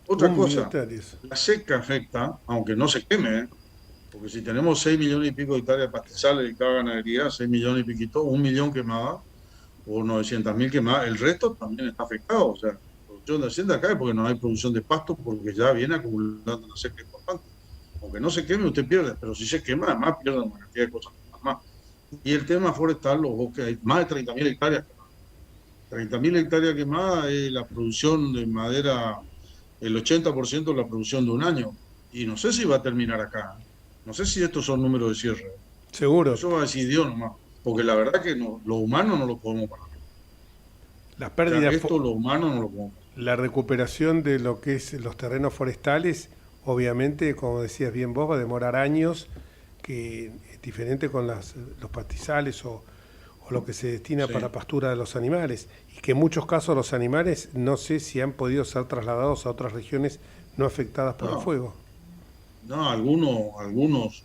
Otra cosa, la seca afecta, aunque no se queme, porque si tenemos 6 millones y pico de hectáreas pastizales y cada ganadería, 6 millones y piquito, 1 millón quemadas, o 900.000 quemadas, el resto también está afectado. O sea, la producción de hacienda cae porque no hay producción de pasto, porque ya viene acumulando una seca importante. Aunque no se queme, usted pierde, pero si se quema, además pierde una cantidad de cosas más. Y el tema forestal, los bosques, hay más de 30.000 hectáreas quemadas. 30.000 hectáreas quemadas es la producción de madera, el 80% de la producción de un año. Y no sé si va a terminar acá. No sé si estos son números de cierre. Seguro. Eso va a decir Dios nomás. Porque la verdad que lo humano no lo podemos parar. Las pérdidas, lo humano no lo podemos parar. La recuperación de lo que es los terrenos forestales, obviamente, como decías bien vos, va a demorar años, que es diferente con los pastizales o lo que se destina para pastura de los animales, y que en muchos casos los animales no sé si han podido ser trasladados a otras regiones no afectadas por el fuego. No, algunos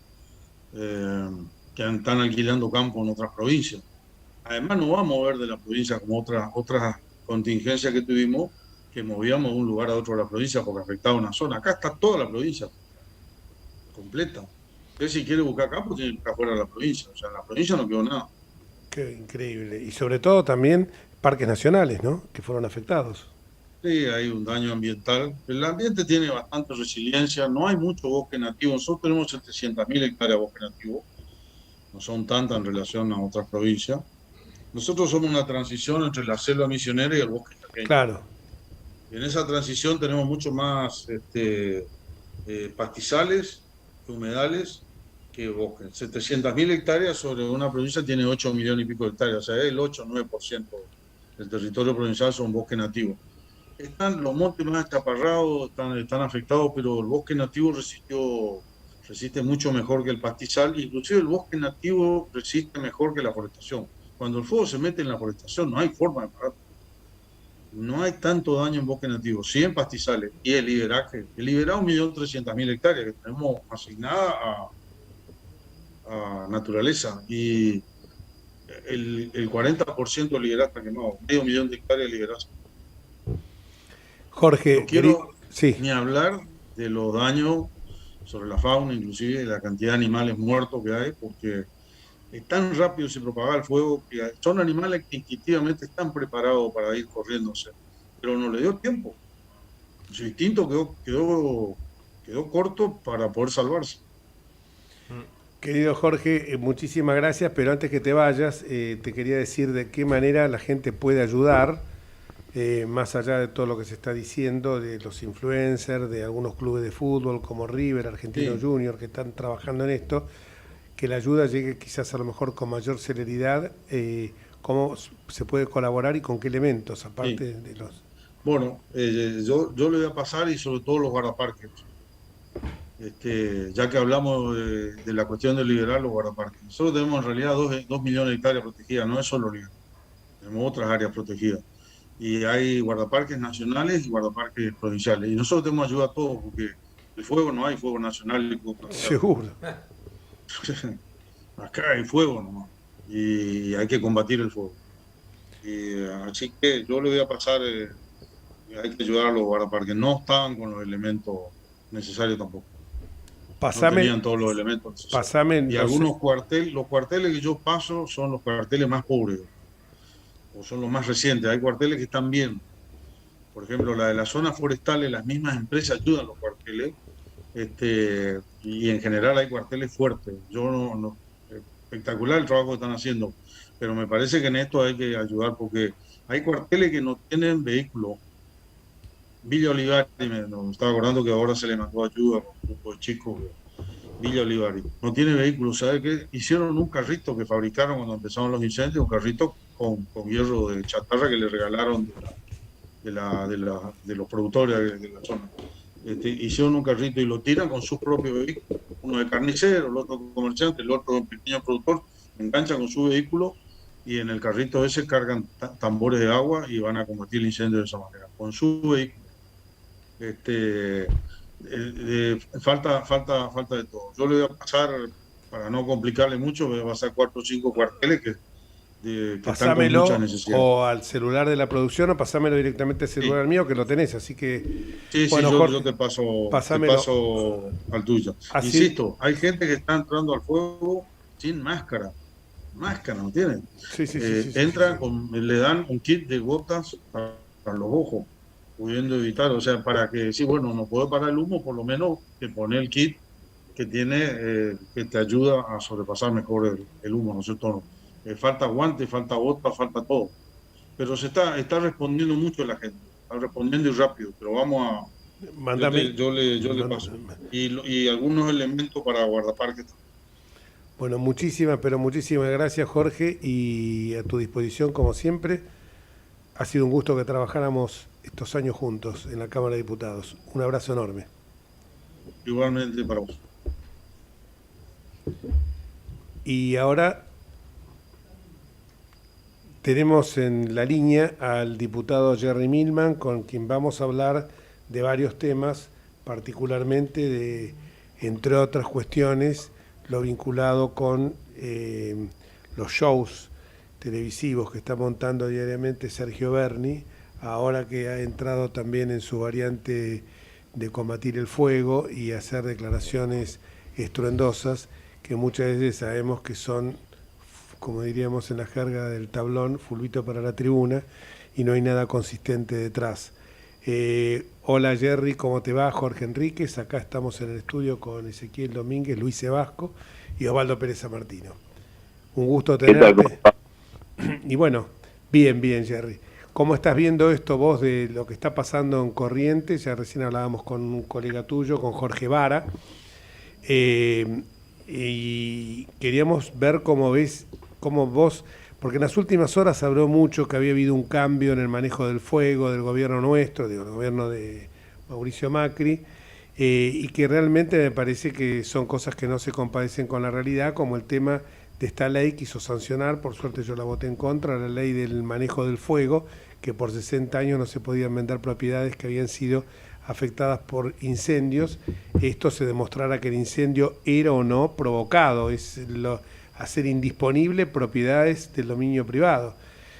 que están alquilando campo en otras provincias. Además no va a mover de la provincia como otras contingencias que tuvimos, que movíamos de un lugar a otro de la provincia porque afectaba una zona. Acá está toda la provincia completa. Usted si quiere buscar campo tiene que buscar fuera de la provincia. O sea, en la provincia no quedó nada. Qué increíble. Y sobre todo también parques nacionales, ¿no?, que fueron afectados. Sí, hay un daño ambiental. El ambiente tiene bastante resiliencia. No hay mucho bosque nativo. Nosotros tenemos 700.000 hectáreas de bosque nativo. No son tantas en relación a otras provincias. Nosotros somos una transición entre la selva misionera y el bosque chaqueño. Claro. Y en esa transición tenemos mucho más pastizales, humedales, ¿Qué bosque? 700.000 hectáreas sobre una provincia tiene 8 millones y pico de hectáreas, o sea, el 8 o 9% del territorio provincial son bosques nativos. Están los montes más chaparrados, están afectados, pero el bosque nativo resiste mucho mejor que el pastizal, inclusive el bosque nativo resiste mejor que la forestación. Cuando el fuego se mete en la forestación no hay forma de parar. No hay tanto daño en bosque nativo, sí en pastizales. Y el liberaje, el liberado 1.300.000 hectáreas que tenemos asignadas a naturaleza, y el 40% liberadas está quemado, 500.000 de hectáreas liberadas. Jorge, no quiero sí. ni hablar de los daños sobre la fauna, inclusive de la cantidad de animales muertos que hay, porque es tan rápido se propaga el fuego que son animales que instintivamente están preparados para ir corriéndose, pero no le dio tiempo. Su instinto quedó corto para poder salvarse. Querido Jorge, muchísimas gracias, pero antes que te vayas, te quería decir de qué manera la gente puede ayudar, más allá de todo lo que se está diciendo, de los influencers, de algunos clubes de fútbol como River, Argentino Junior, que están trabajando en esto, que la ayuda llegue quizás a lo mejor con mayor celeridad, cómo se puede colaborar y con qué elementos, aparte de los... Bueno, yo le voy a pasar, y sobre todo los guardaparques. Ya que hablamos de la cuestión de liberar los guardaparques. Nosotros tenemos en realidad 2 millones de hectáreas protegidas, no es solo liberar. Tenemos otras áreas protegidas. Y hay guardaparques nacionales y guardaparques provinciales. Y nosotros tenemos ayuda a todos, porque el fuego no hay fuego nacional y fuego provincial. Seguro. Acá hay fuego nomás. Y hay que combatir el fuego. Así que yo le voy a pasar, hay que ayudar a los guardaparques. No estaban con los elementos necesarios tampoco. No tenían todos los elementos necesarios. Y algunos cuarteles, los cuarteles que yo paso son los cuarteles más pobres, o son los más recientes. Hay cuarteles que están bien. Por ejemplo, la de las zonas forestales, las mismas empresas ayudan a los cuarteles, y en general hay cuarteles fuertes. Espectacular el trabajo que están haciendo, pero me parece que en esto hay que ayudar, porque hay cuarteles que no tienen vehículo. Villa Olivari, me estaba acordando que ahora se le mandó ayuda con un grupo de chicos. Villa Olivari no tiene vehículo. ¿Sabe qué? Hicieron un carrito que fabricaron cuando empezaron los incendios, un carrito con hierro de chatarra que le regalaron de los productores de la zona. Hicieron un carrito y lo tiran con sus propios vehículos, uno de carnicero, el otro comerciante, el otro pequeño productor, enganchan con su vehículo y en el carrito ese cargan tambores de agua y van a combatir el incendio de esa manera, con su vehículo. Falta de todo. Yo le voy a pasar, para no complicarle mucho, voy a pasar 4 o 5 cuarteles que pasámelo están con mucha necesidad. O al celular de la producción, o pasámelo directamente al celular mío, que lo tenés, así que... Sí, bueno, yo, Jorge, yo te paso al tuyo. Así... Insisto, hay gente que está entrando al fuego sin máscara, ¿no tienen? Entran, le dan un kit de gotas para los ojos, pudiendo evitar, o sea, para que, no puede parar el humo, por lo menos te pone el kit que tiene, que te ayuda a sobrepasar mejor el humo, ¿no es cierto? Falta guante, falta bota, falta todo. Pero se está respondiendo mucho la gente, está respondiendo y rápido, pero vamos a... Mándame. Yo le paso. Y algunos elementos para guardaparques. Bueno, muchísimas gracias, Jorge, y a tu disposición como siempre. Ha sido un gusto que trabajáramos estos años juntos en la Cámara de Diputados. Un abrazo enorme. Igualmente para vos. Y ahora tenemos en la línea al diputado Jerry Milman, con quien vamos a hablar de varios temas, particularmente de, entre otras cuestiones, lo vinculado con los shows televisivos que está montando diariamente Sergio Berni, ahora que ha entrado también en su variante de combatir el fuego y hacer declaraciones estruendosas que muchas veces sabemos que son, como diríamos en la jerga del tablón, fulbito para la tribuna, y no hay nada consistente detrás. Hola Jerry, ¿cómo te va? Jorge Enríquez, acá estamos en el estudio con Ezequiel Domínguez, Luis Sebasco y Osvaldo Pérez Martino. Un gusto tenerte. Y bueno, bien Jerry. ¿Cómo estás viendo esto vos de lo que está pasando en Corrientes? Ya recién hablábamos con un colega tuyo, con Jorge Vara. y queríamos ver cómo vos, porque en las últimas horas se habló mucho que había habido un cambio en el manejo del fuego del gobierno nuestro, del gobierno de Mauricio Macri, y que realmente me parece que son cosas que no se compadecen con la realidad, como el tema de esta ley que hizo sancionar, por suerte yo la voté en contra, la ley del manejo del fuego, que por 60 años no se podían vender propiedades que habían sido afectadas por incendios. Esto se demostrara que el incendio era o no provocado, hacer indisponible propiedades del dominio privado.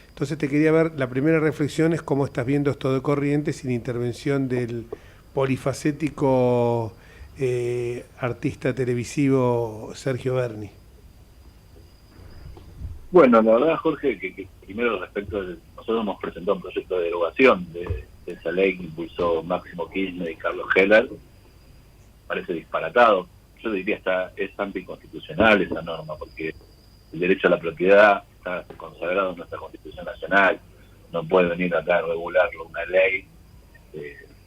Entonces te quería ver, la primera reflexión es cómo estás viendo esto de Corrientes sin intervención del polifacético artista televisivo Sergio Berni. Bueno, la verdad, Jorge, que primero respecto de... Nosotros hemos presentado un proyecto de derogación de esa ley que impulsó Máximo Kirchner y Carlos Heller. Parece disparatado. Yo diría es anticonstitucional esa norma, porque el derecho a la propiedad está consagrado en nuestra Constitución Nacional. No puede venir acá a regularlo una ley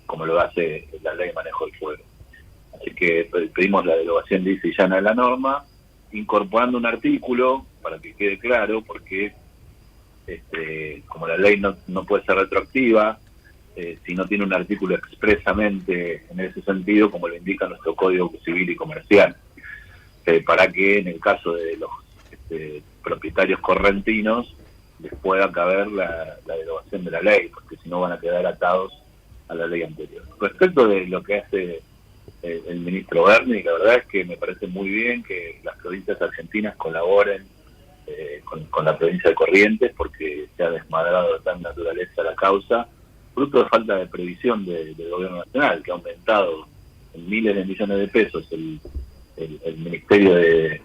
como lo hace la ley de manejo del fuego. Así que pedimos la derogación lisa y llana de la norma, incorporando un artículo para que quede claro, porque como la ley no puede ser retroactiva, si no tiene un artículo expresamente en ese sentido, como lo indica nuestro Código Civil y Comercial, para que en el caso de los propietarios correntinos les pueda caber la derogación de la ley, porque si no van a quedar atados a la ley anterior. Respecto de lo que hace el ministro Berni, la verdad es que me parece muy bien que las provincias argentinas colaboren con la provincia de Corrientes, porque se ha desmadrado de tal naturaleza la causa, fruto de falta de previsión del gobierno nacional, que ha aumentado en miles de millones de pesos el Ministerio de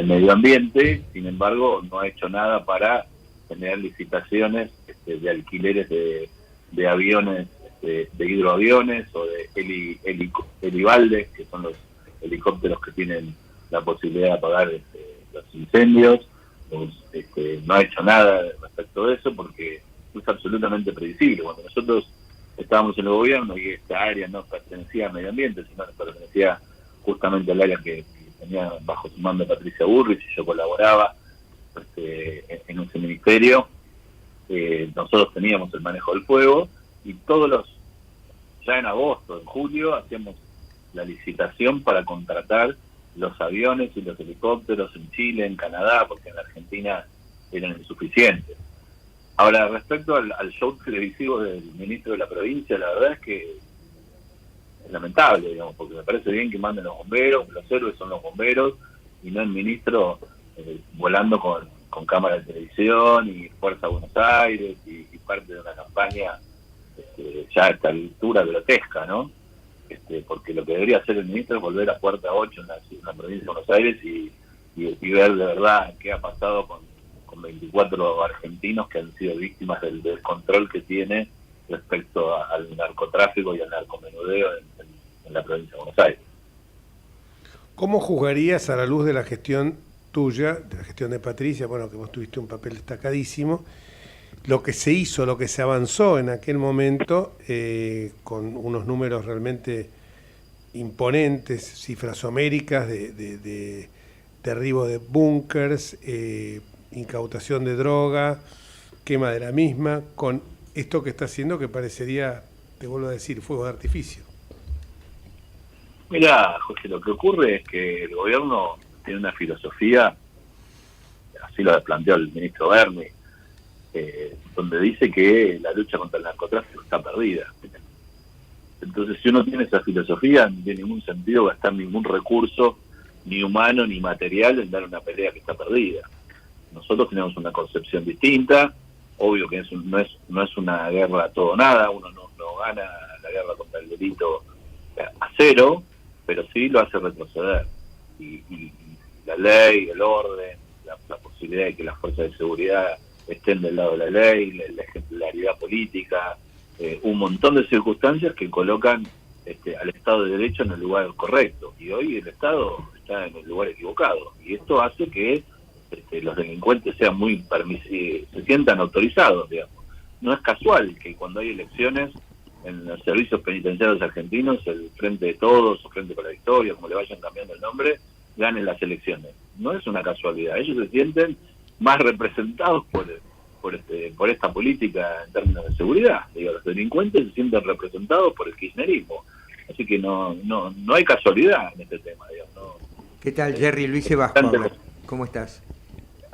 Medio Ambiente. Sin embargo, no ha hecho nada para generar licitaciones de alquileres de aviones, de hidroaviones o de helibaldes, que son los helicópteros que tienen la posibilidad de apagar los incendios. No ha hecho nada respecto de eso, porque es absolutamente predecible. Cuando nosotros estábamos en el gobierno y esta área no pertenecía al medio ambiente, sino que pertenecía justamente al área que tenía bajo su mando Patricia Burrich, y yo colaboraba en ese ministerio, nosotros teníamos el manejo del fuego, y ya en agosto, en julio, hacíamos la licitación para contratar los aviones y los helicópteros en Chile, en Canadá, porque en la Argentina eran insuficientes. Ahora, respecto al show televisivo del ministro de la provincia, la verdad es que es lamentable, digamos, porque me parece bien que manden los bomberos, los héroes son los bomberos, y no el ministro volando con cámara de televisión y Fuerza Buenos Aires y parte de una campaña ya a esta altura grotesca, ¿no? Porque lo que debería hacer el ministro es volver a Puerta 8 en la provincia de Buenos Aires y ver de verdad qué ha pasado con 24 argentinos que han sido víctimas del descontrol que tiene respecto al narcotráfico y al narcomenudeo en la provincia de Buenos Aires. ¿Cómo juzgarías, a la luz de la gestión tuya, de la gestión de Patricia, bueno, que vos tuviste un papel destacadísimo, lo que se hizo, lo que se avanzó en aquel momento, con unos números realmente imponentes, cifras homéricas de derribo de búnkers, incautación de droga, quema de la misma, con esto que está haciendo que parecería, te vuelvo a decir, fuego de artificio? Mirá, José, lo que ocurre es que el gobierno tiene una filosofía, así lo planteó el ministro Berni, donde dice que la lucha contra el narcotráfico está perdida. Entonces, si uno tiene esa filosofía, no tiene ningún sentido gastar ningún recurso, ni humano ni material, en dar una pelea que está perdida. Nosotros tenemos una concepción distinta. Obvio que no es una guerra todo o nada, uno no gana la guerra contra el delito a cero, pero sí lo hace retroceder. Y la ley, el orden, la posibilidad de que las fuerzas de seguridad estén del lado de la ley, la ejemplaridad política, un montón de circunstancias que colocan al Estado de Derecho en el lugar correcto. Y hoy el Estado está en el lugar equivocado. Y esto hace que los delincuentes sean muy se sientan autorizados, digamos. No es casual que cuando hay elecciones en los servicios penitenciarios argentinos, el Frente de Todos o Frente para la Victoria, como le vayan cambiando el nombre, ganen las elecciones. No es una casualidad. Ellos se sienten más representados por esta política en términos de seguridad. Digo, los delincuentes se sienten representados por el kirchnerismo. Así que no hay casualidad en este tema. Digamos, no. ¿Qué tal, Jerry? Luis Sebasco, ¿cómo estás?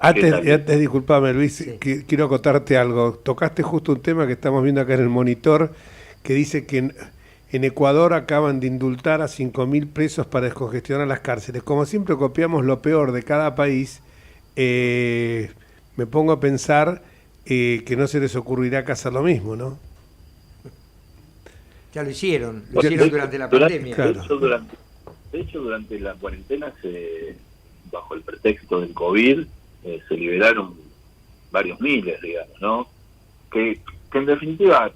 Antes, disculpame, Luis, Sí. quiero acotarte algo. Tocaste justo un tema que estamos viendo acá en el monitor, que dice que en Ecuador acaban de indultar a 5.000 presos para descongestionar las cárceles. Como siempre copiamos lo peor de cada país, me pongo a pensar que no se les ocurrirá acá hacer lo mismo, ¿no? Ya lo hicieron durante la Durante- pandemia. Claro. De hecho, durante la cuarentena, bajo el pretexto del COVID, se liberaron varios miles, digamos, ¿no? Que en definitiva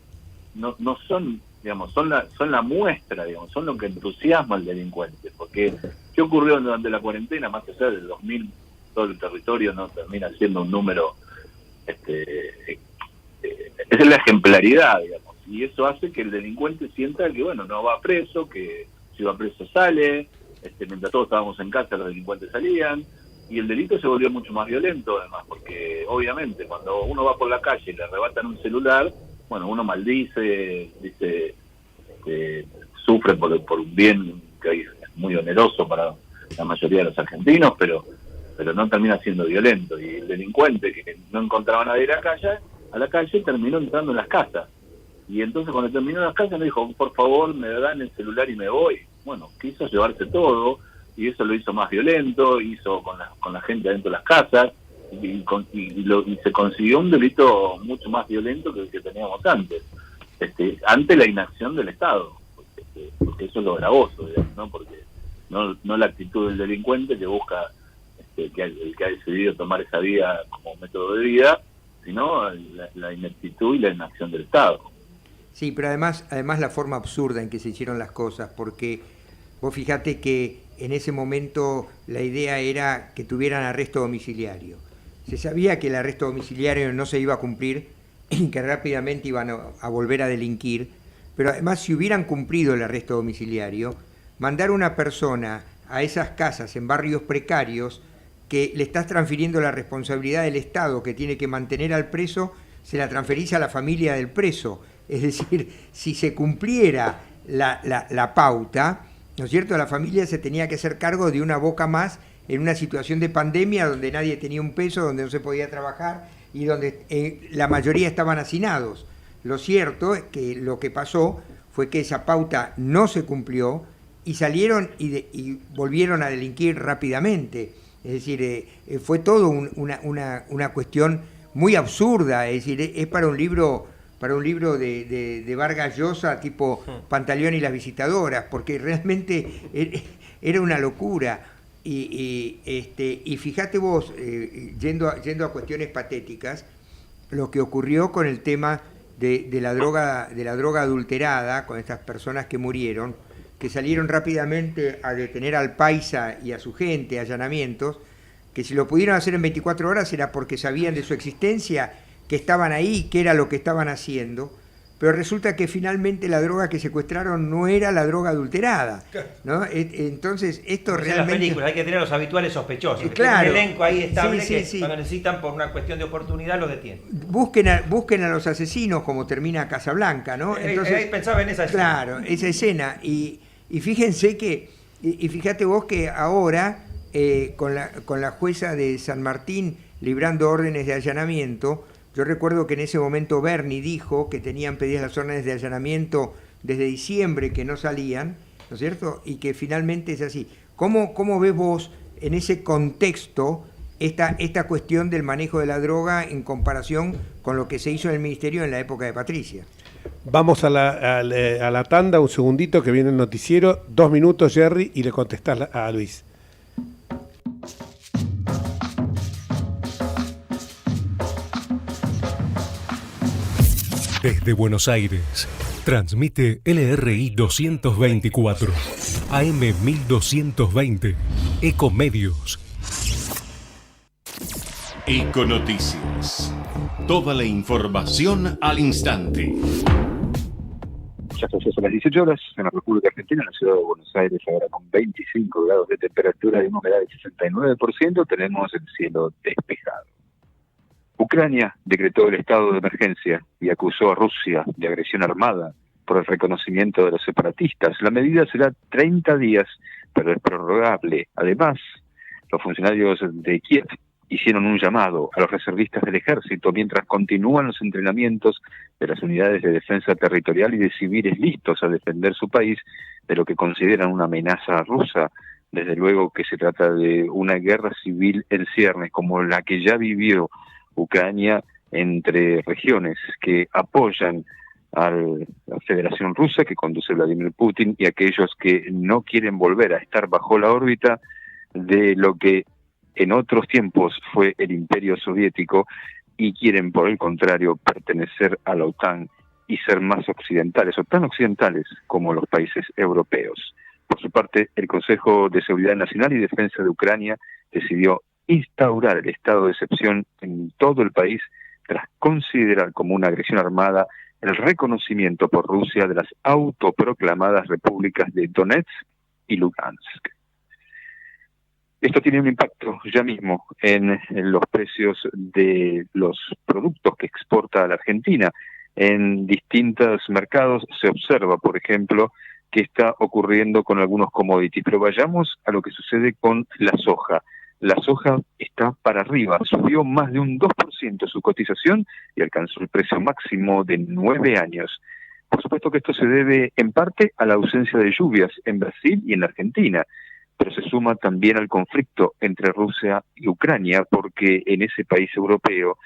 no son, digamos, son la muestra, digamos, son lo que entusiasma al delincuente. Porque, ¿qué ocurrió durante la cuarentena? Más allá del 2000, todo el territorio no termina siendo un número, es la ejemplaridad, digamos, y eso hace que el delincuente sienta que, bueno, no va preso, que si va preso sale, mientras todos estábamos en casa los delincuentes salían, y el delito se volvió mucho más violento además, porque obviamente cuando uno va por la calle y le arrebatan un celular, bueno, uno maldice, dice, sufre por un bien que es muy oneroso para la mayoría de los argentinos, pero no termina siendo violento, y el delincuente que no encontraba nadie a la calle terminó entrando en las casas, y entonces cuando terminó en las casas me dijo, por favor me dan el celular y me voy. Bueno, quiso llevarse todo, y eso lo hizo más violento, hizo con la gente adentro de las casas, y se consiguió un delito mucho más violento que el que teníamos antes, ante la inacción del Estado, porque eso es lo gravoso, digamos, ¿no? Porque no la actitud del delincuente que busca, el que ha decidido tomar esa vía como método de vida, sino la ineptitud y la inacción del Estado. Sí, pero además la forma absurda en que se hicieron las cosas, porque vos fijate que en ese momento la idea era que tuvieran arresto domiciliario. Se sabía que el arresto domiciliario no se iba a cumplir y que rápidamente iban a volver a delinquir, pero además si hubieran cumplido el arresto domiciliario, mandar una persona a esas casas en barrios precarios que le estás transfiriendo la responsabilidad del Estado que tiene que mantener al preso, se la transferís a la familia del preso. Es decir, si se cumpliera la pauta, ¿no es cierto?, la familia se tenía que hacer cargo de una boca más en una situación de pandemia donde nadie tenía un peso, donde no se podía trabajar y donde la mayoría estaban hacinados. Lo cierto es que lo que pasó fue que esa pauta no se cumplió y salieron y volvieron a delinquir rápidamente. Es decir, fue todo una cuestión muy absurda. Es decir, es para un libro de Vargas Llosa, tipo Pantaleón y las visitadoras, porque realmente era una locura. Y fíjate vos, yendo a cuestiones patéticas, lo que ocurrió con el tema de la droga adulterada, con estas personas que murieron, que salieron rápidamente a detener al paisa y a su gente, allanamientos, que si lo pudieron hacer en 24 horas era porque sabían de su existencia, que estaban ahí, que era lo que estaban haciendo, pero resulta que finalmente la droga que secuestraron no era la droga adulterada, ¿no? Entonces, esto realmente... En las películas hay que tener a los habituales sospechosos, claro. un elenco ahí estable Sí. cuando necesitan por una cuestión de oportunidad los detienen. Busquen a los asesinos como termina Casablanca, ¿no? Entonces, ahí pensaba en esa escena. Claro, esa escena. Y fíjense que, y fíjate vos que ahora, con la jueza de San Martín librando órdenes de allanamiento, yo recuerdo que en ese momento Berni dijo que tenían pedidas las órdenes de allanamiento desde diciembre que no salían, ¿no es cierto? Y que finalmente es así. ¿Cómo ves vos en ese contexto esta cuestión del manejo de la droga en comparación con lo que se hizo en el Ministerio en la época de Patricia? Vamos a la tanda, un segundito que viene el noticiero, 2 minutos, Jerry, y le contestás a Luis. Desde Buenos Aires, transmite LRI 224, AM 1220, Ecomedios. Econoticias. Toda la información al instante. noticias asociadas a las 18 horas en la República Argentina, en la ciudad de Buenos Aires, ahora con 25 grados de temperatura y una humedad del 69%, tenemos el cielo despejado. Ucrania decretó el estado de emergencia y acusó a Rusia de agresión armada por el reconocimiento de los separatistas. La medida será 30 días, pero es prorrogable. Además, los funcionarios de Kiev hicieron un llamado a los reservistas del ejército mientras continúan los entrenamientos de las unidades de defensa territorial y de civiles listos a defender su país de lo que consideran una amenaza rusa. Desde luego que se trata de una guerra civil en ciernes, como la que ya vivió Ucrania entre regiones que apoyan a la Federación Rusa que conduce Vladimir Putin y aquellos que no quieren volver a estar bajo la órbita de lo que en otros tiempos fue el Imperio Soviético y quieren, por el contrario, pertenecer a la OTAN y ser más occidentales, o tan occidentales como los países europeos. Por su parte, el Consejo de Seguridad Nacional y Defensa de Ucrania decidió instaurar el estado de excepción en todo el país tras considerar como una agresión armada el reconocimiento por Rusia de las autoproclamadas repúblicas de Donetsk y Lugansk. Esto tiene un impacto ya mismo en los precios de los productos que exporta a la Argentina. En distintos mercados se observa, por ejemplo, que está ocurriendo con algunos commodities. Pero vayamos a lo que sucede con la soja. La soja está para arriba, subió más de un 2% su cotización y alcanzó el precio máximo de 9 años. Por supuesto que esto se debe en parte a la ausencia de lluvias en Brasil y en la Argentina, pero se suma también al conflicto entre Rusia y Ucrania, porque en ese país europeo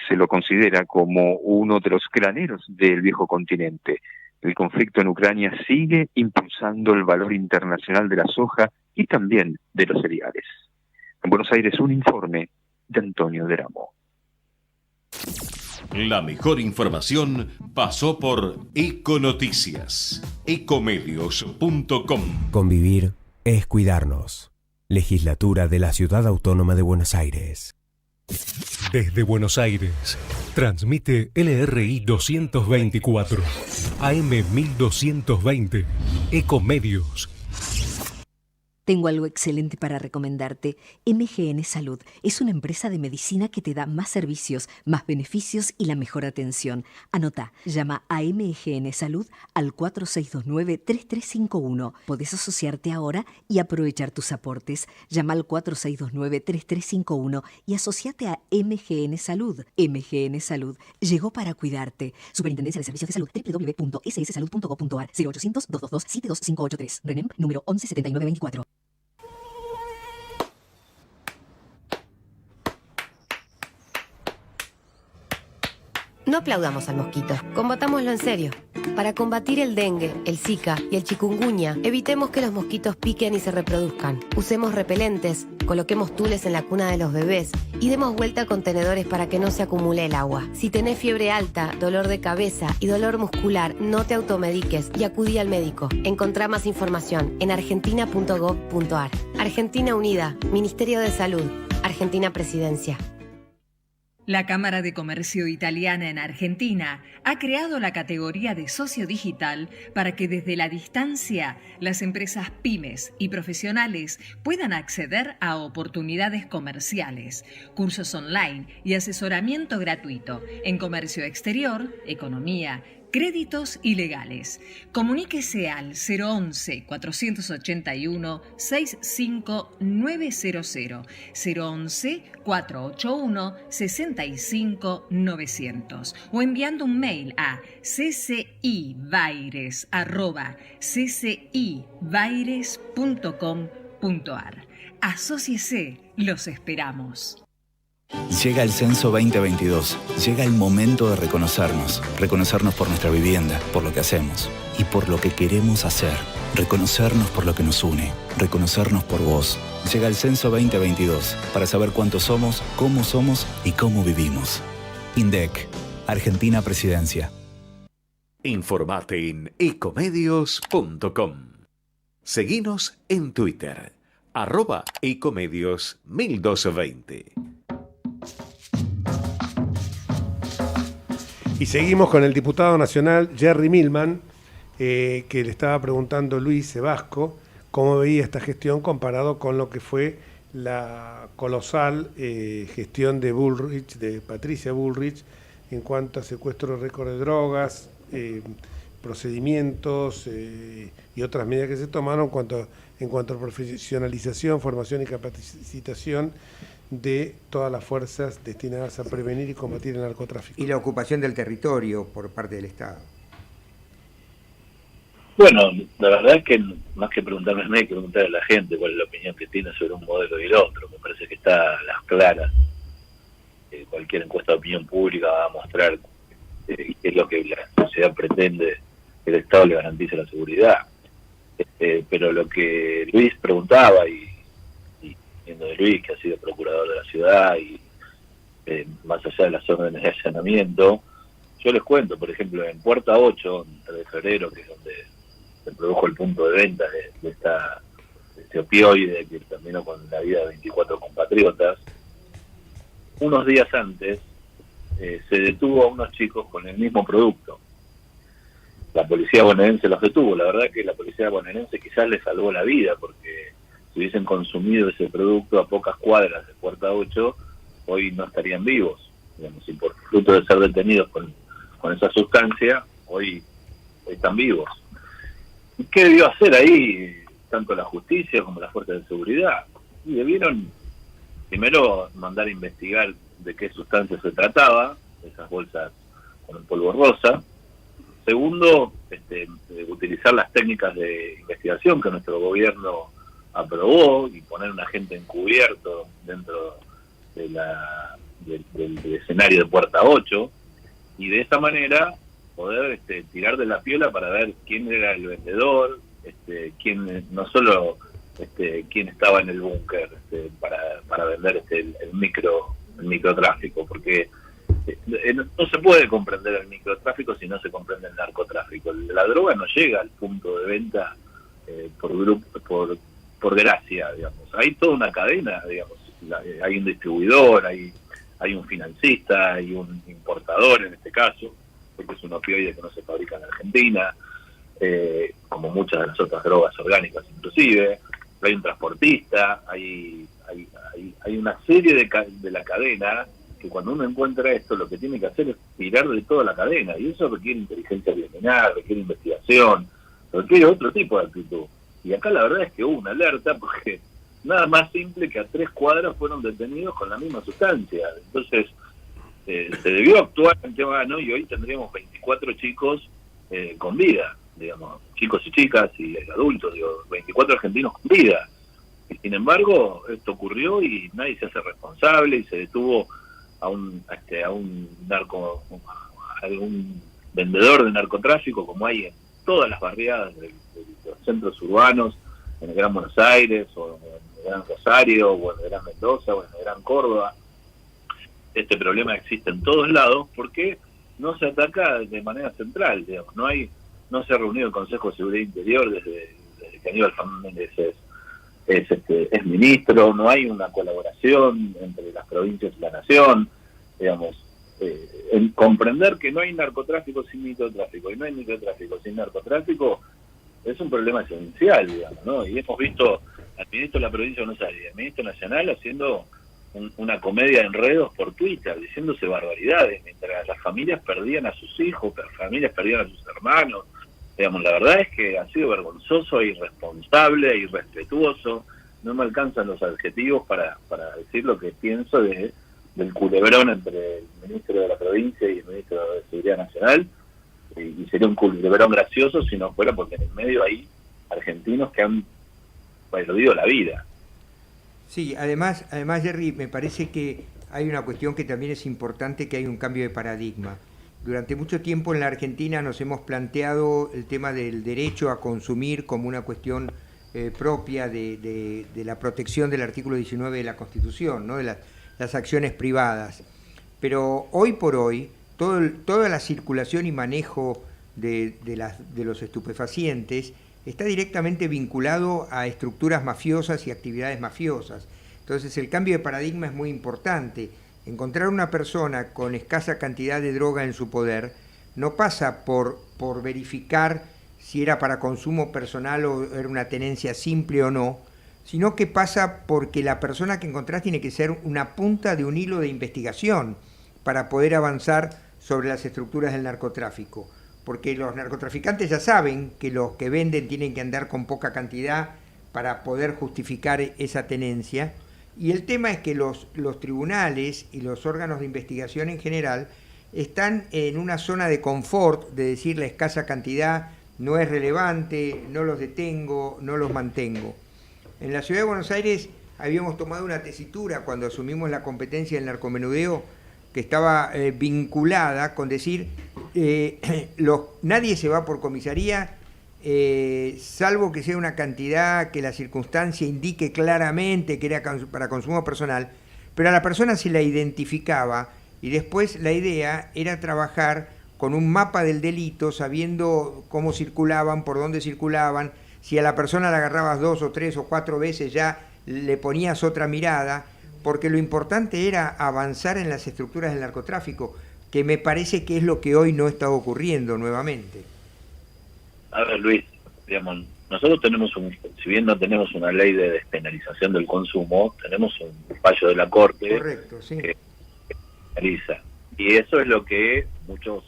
se lo considera como uno de los graneros del viejo continente. El conflicto en Ucrania sigue impulsando el valor internacional de la soja y también de los cereales. En Buenos Aires, un informe de Antonio Deramo. La mejor información pasó por Econoticias, ecomedios.com. Convivir es cuidarnos. Legislatura de la Ciudad Autónoma de Buenos Aires. Desde Buenos Aires, transmite LRI 224, AM 1220, Ecomedios. Tengo algo excelente para recomendarte. MGN Salud es una empresa de medicina que te da más servicios, más beneficios y la mejor atención. Anota, llama a MGN Salud al 4629-3351. Podés asociarte ahora y aprovechar tus aportes. Llama al 4629-3351 y asociate a MGN Salud. MGN Salud llegó para cuidarte. Superintendencia de Servicios de Salud, www.sssalud.gov.ar, 0800-222-72583. RENEM, número 117924. No aplaudamos al mosquito, combatámoslo en serio. Para combatir el dengue, el zika y el chikungunya, evitemos que los mosquitos piquen y se reproduzcan. Usemos repelentes, coloquemos tules en la cuna de los bebés y demos vuelta a contenedores para que no se acumule el agua. Si tenés fiebre alta, dolor de cabeza y dolor muscular, no te automediques y acudí al médico. Encontrá más información en argentina.gov.ar. Argentina Unida, Ministerio de Salud, Argentina Presidencia. La Cámara de Comercio Italiana en Argentina ha creado la categoría de socio digital para que desde la distancia las empresas pymes y profesionales puedan acceder a oportunidades comerciales, cursos online y asesoramiento gratuito en comercio exterior, economía, créditos y legales. Comuníquese al 011-481-65900, 011-481-65900 o enviando un mail a ccibaires@ccibaires.com.ar. Asóciese, los esperamos. Llega el Censo 2022. Llega el momento de reconocernos. Reconocernos por nuestra vivienda, por lo que hacemos y por lo que queremos hacer. Reconocernos por lo que nos une. Reconocernos por vos. Llega el Censo 2022 para saber cuántos somos, y cómo vivimos. INDEC, Argentina Presidencia. Informate en ecomedios.com. Seguinos en Twitter, @ecomedios1220. Y seguimos con el diputado nacional Jerry Milman, que le estaba preguntando Luis Sebasco cómo veía esta gestión comparado con lo que fue la colosal gestión de Bullrich, de Patricia Bullrich, en cuanto a secuestro de récord de drogas, procedimientos y otras medidas que se tomaron en cuanto a profesionalización, formación y capacitación de todas las fuerzas destinadas a prevenir y combatir el narcotráfico. Y la ocupación del territorio por parte del Estado. Bueno, la verdad es que más que preguntarme a mí, hay que preguntarle a la gente cuál es la opinión que tiene sobre un modelo y el otro. Me parece que está a las claras. Cualquier encuesta de opinión pública va a mostrar qué es lo que la sociedad pretende que el Estado le garantice la seguridad. Pero lo que Luis preguntaba, y viendo de Luis, que ha sido procurador de la ciudad, y más allá de las órdenes de allanamiento, yo les cuento, por ejemplo, en Puerta 8, en 3 de febrero, que es donde se produjo el punto de venta de este opioide que terminó con la vida de 24 compatriotas, unos días antes se detuvo a unos chicos con el mismo producto. La policía bonaerense los detuvo. La verdad que la policía bonaerense quizás les salvó la vida, porque si hubiesen consumido ese producto a pocas cuadras de Puerta 8, hoy no estarían vivos. Digamos, y por fruto de ser detenidos con esa sustancia, hoy están vivos. ¿Y qué debió hacer ahí tanto la justicia como las fuerzas de seguridad? Y debieron primero mandar a investigar de qué sustancia se trataba, esas bolsas con el polvo rosa. Segundo, utilizar las técnicas de investigación que nuestro gobierno aprobó y poner un agente encubierto dentro del escenario de Puerta 8, y de esa manera poder tirar de la piola para ver quién era el vendedor, quién, no solo quién estaba en el búnker para vender el microtráfico, porque no se puede comprender el microtráfico si no se comprende el narcotráfico. La droga no llega al punto de venta por gracia, digamos. Hay toda una cadena, digamos. Hay un distribuidor, hay un financista, hay un importador en este caso, porque es un opioide que no se fabrica en Argentina, como muchas de las otras drogas orgánicas inclusive. Hay un transportista, hay una serie de la cadena, que cuando uno encuentra esto, lo que tiene que hacer es tirar de toda la cadena, y eso requiere inteligencia criminal, requiere investigación, requiere otro tipo de actitud. Y acá la verdad es que hubo una alerta, porque nada más simple que a 3 cuadras fueron detenidos con la misma sustancia. Entonces, se debió actuar antemano, y hoy tendríamos 24 chicos con vida, digamos, chicos y chicas y adultos, 24 argentinos con vida. Y sin embargo, esto ocurrió y nadie se hace responsable, y se detuvo a un vendedor de narcotráfico, como hay en todas las barriadas de los centros urbanos, en el Gran Buenos Aires, o en el Gran Rosario, o en el Gran Mendoza, o en el Gran Córdoba. Este problema existe en todos lados porque no se ataca de manera central, digamos. No se ha reunido el Consejo de Seguridad Interior desde que Aníbal Fernández es ministro. No hay una colaboración entre las provincias y la nación, digamos. En comprender que no hay narcotráfico sin microtráfico, y no hay microtráfico sin narcotráfico, es un problema esencial, digamos, ¿no? Y hemos visto al ministro de la provincia de Buenos Aires, al ministro nacional, haciendo una comedia de enredos por Twitter, diciéndose barbaridades, mientras las familias perdían a sus hijos, las familias perdían a sus hermanos. Digamos, la verdad es que ha sido vergonzoso, irresponsable, irrespetuoso. No me alcanzan los adjetivos para decir lo que pienso del culebrón entre el ministro de la provincia y el ministro de Seguridad Nacional, y sería un culebrón gracioso si no fuera porque en el medio hay argentinos que han perdido la vida. Sí, además, Jerry, me parece que hay una cuestión que también es importante, que hay un cambio de paradigma. Durante mucho tiempo en la Argentina nos hemos planteado el tema del derecho a consumir como una cuestión propia de la protección del artículo 19 de la Constitución, ¿no? De las acciones privadas. Pero hoy por hoy, toda la circulación y manejo de los estupefacientes está directamente vinculado a estructuras mafiosas y actividades mafiosas. Entonces el cambio de paradigma es muy importante. Encontrar una persona con escasa cantidad de droga en su poder no pasa por verificar si era para consumo personal o era una tenencia simple o no, sino que pasa porque la persona que encontrás tiene que ser una punta de un hilo de investigación para poder avanzar sobre las estructuras del narcotráfico. Porque los narcotraficantes ya saben que los que venden tienen que andar con poca cantidad para poder justificar esa tenencia. Y el tema es que los tribunales y los órganos de investigación en general están en una zona de confort, de decir la escasa cantidad no es relevante, no los detengo, no los mantengo. En la Ciudad de Buenos Aires habíamos tomado una tesitura cuando asumimos la competencia del narcomenudeo que estaba vinculada con decir nadie se va por comisaría salvo que sea una cantidad que la circunstancia indique claramente que era para consumo personal, pero a la persona se la identificaba y después la idea era trabajar con un mapa del delito, sabiendo cómo circulaban, por dónde circulaban, si a la persona la agarrabas 2 o 3 o 4 veces ya le ponías otra mirada, porque lo importante era avanzar en las estructuras del narcotráfico, que me parece que es lo que hoy no está ocurriendo nuevamente. A ver, Luis, digamos, nosotros tenemos si bien no tenemos una ley de despenalización del consumo, tenemos un fallo de la Corte. Correcto, sí. Que penaliza. Y eso es lo que muchos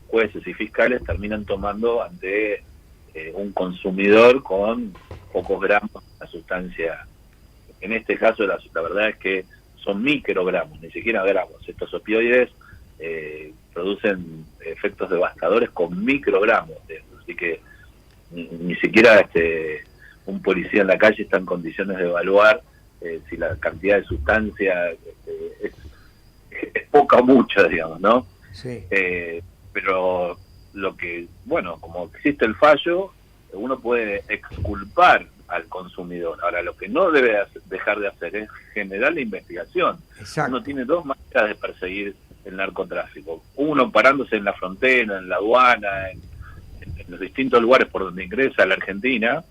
jueces y fiscales terminan tomando ante un consumidor con pocos gramos de la sustancia. En este caso, la verdad es que son microgramos, ni siquiera gramos. Estos opioides producen efectos devastadores con microgramos. Así que ni siquiera un policía en la calle está en condiciones de evaluar si la cantidad de sustancia es poca o mucha, digamos, ¿no? Sí. Pero lo que, bueno, como existe el fallo, uno puede exculpar al consumidor. Ahora, lo que no debe dejar de hacer es generar la investigación. Exacto. Uno tiene dos maneras de perseguir el narcotráfico. Uno parándose en la frontera, en la aduana, en los distintos lugares por donde ingresa la Argentina.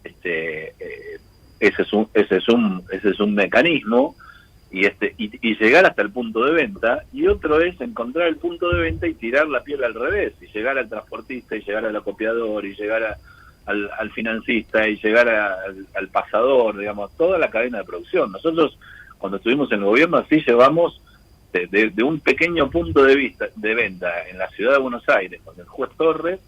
Ese es un mecanismo, y llegar hasta el punto de venta, y otro es encontrar el punto de venta y tirar la piel al revés, y llegar al transportista, y llegar al acopiador, y llegar al financista, y llegar al pasador, digamos, toda la cadena de producción. Nosotros, cuando estuvimos en el gobierno, así llevamos de un pequeño punto de venta en la ciudad de Buenos Aires, con el juez Torres,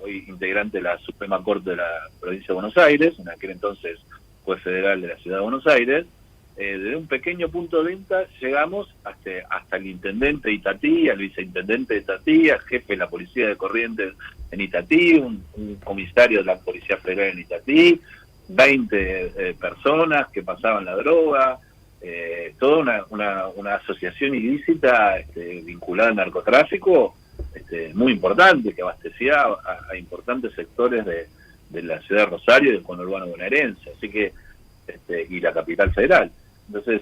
hoy integrante de la Suprema Corte de la provincia de Buenos Aires, en aquel entonces juez federal de la ciudad de Buenos Aires. Desde un pequeño punto de venta llegamos hasta el intendente de Itatí, al viceintendente de Itatí, al jefe de la policía de Corrientes en Itatí, un comisario de la Policía Federal en Itatí, 20 personas que pasaban la droga, toda una asociación ilícita vinculada al narcotráfico muy importante, que abastecía a importantes sectores de la ciudad de Rosario y del conurbano bonaerense, así que y la capital federal. Entonces,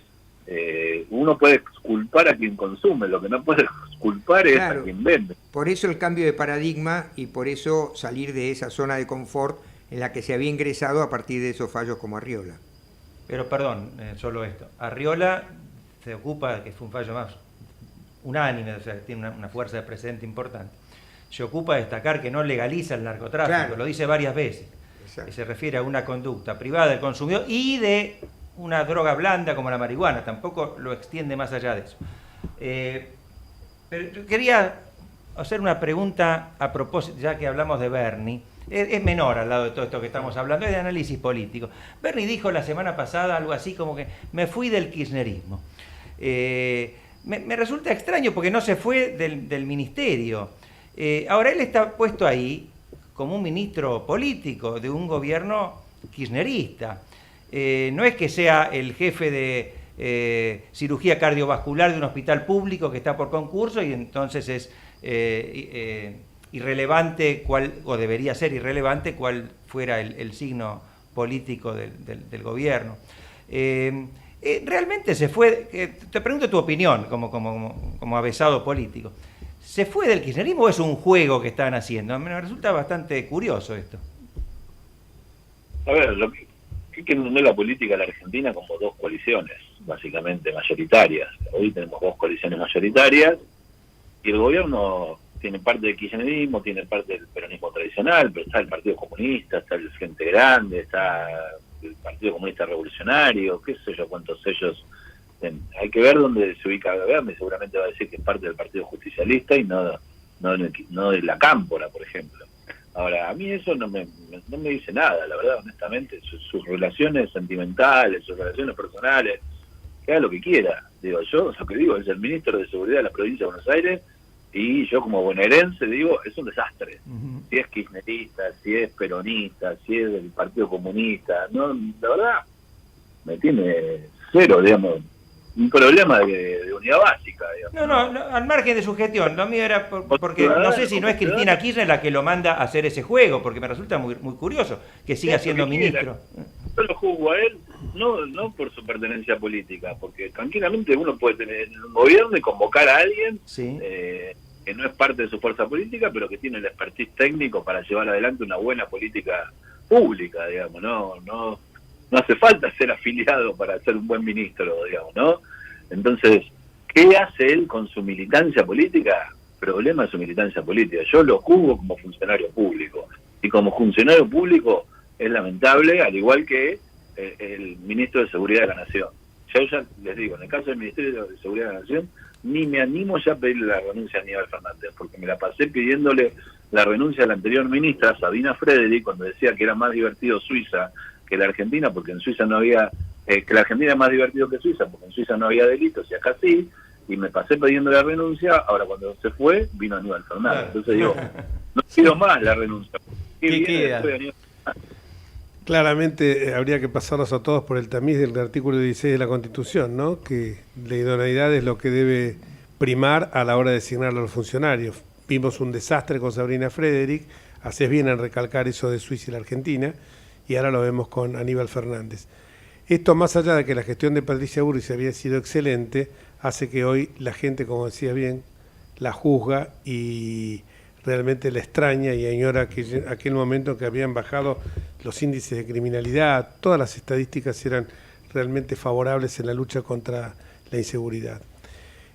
uno puede exculpar a quien consume, lo que no puede exculpar es a quien vende. Por eso el cambio de paradigma y por eso salir de esa zona de confort en la que se había ingresado a partir de esos fallos como Arriola. Pero perdón, solo esto. Arriola se ocupa, que fue un fallo más unánime, o sea, tiene una fuerza de precedente importante. Se ocupa de destacar que no legaliza el narcotráfico, claro. Lo dice varias veces. Que se refiere a una conducta privada del consumidor y de una droga blanda como la marihuana, tampoco lo extiende más allá de eso. Pero yo quería hacer una pregunta a propósito, ya que hablamos de Bernie, es menor al lado de todo esto que estamos hablando, es de análisis político. Bernie dijo la semana pasada algo así como que me fui del kirchnerismo. Me resulta extraño porque no se fue del ministerio. Ahora él está puesto ahí como un ministro político de un gobierno kirchnerista. No es que sea el jefe de cirugía cardiovascular de un hospital público que está por concurso y entonces es irrelevante o debería ser irrelevante cuál fuera el signo político del gobierno. Realmente se fue, te pregunto tu opinión como avesado político. ¿Se fue del kirchnerismo o es un juego que están haciendo? Me resulta bastante curioso esto. A ver, hay que entender la política de la Argentina como dos coaliciones, básicamente mayoritarias. Hoy tenemos dos coaliciones mayoritarias y el gobierno tiene parte del kirchnerismo, tiene parte del peronismo tradicional, pero está el Partido Comunista, está el Frente Grande, está el Partido Comunista Revolucionario, qué sé yo, cuántos sellos. Hay que ver dónde se ubica Verne, seguramente va a decir que es parte del Partido Justicialista y no de la Cámpora, por ejemplo. Ahora, a mí eso no me dice nada, la verdad, honestamente, sus relaciones sentimentales, sus relaciones personales, que haga lo que quiera. Digo, yo lo que digo es el ministro de Seguridad de la provincia de Buenos Aires, y yo como bonaerense digo, es un desastre. Si es kirchnerista, si es peronista, si es del Partido Comunista, no, la verdad, me tiene cero, digamos, un problema de unidad básica, digamos. No, al margen de su gestión. Lo mío era porque no sé si no es Cristina Kirchner la que lo manda a hacer ese juego, porque me resulta muy curioso que siga siendo ministro. Yo lo juzgo a él, no por su pertenencia política, porque tranquilamente uno puede tener un gobierno y convocar a alguien que no es parte de su fuerza política, pero que tiene el expertise técnico para llevar adelante una buena política pública, digamos. No hace falta ser afiliado para ser un buen ministro, digamos, ¿no? Entonces, ¿qué hace él con su militancia política? Problema de su militancia política. Yo lo juzgo como funcionario público. Y como funcionario público es lamentable, al igual que el ministro de Seguridad de la Nación. Yo ya les digo, en el caso del Ministerio de Seguridad de la Nación, ni me animo ya a pedirle la renuncia a Aníbal Fernández, porque me la pasé pidiéndole la renuncia a la anterior ministra, Sabina Frederick, cuando decía que era más divertido Suiza que la Argentina, porque en Suiza no había, que la Argentina es más divertido que Suiza, porque en Suiza no había delitos y acá sí, y me pasé pidiendo la renuncia. Ahora cuando se fue, vino Aníbal Fernández. Entonces digo, no pido más la renuncia. ¿Qué queda? Claramente habría que pasarnos a todos por el tamiz del artículo 16 de la Constitución, ¿no? Que la idoneidad es lo que debe primar a la hora de designar a los funcionarios. Vimos un desastre con Sabrina Frederick, haces bien en recalcar eso de Suiza y la Argentina, y ahora lo vemos con Aníbal Fernández. Esto, más allá de que la gestión de Patricia Bullrich había sido excelente, hace que hoy la gente, como decía bien, la juzga y realmente la extraña y añora aquel momento en que habían bajado los índices de criminalidad. Todas las estadísticas eran realmente favorables en la lucha contra la inseguridad.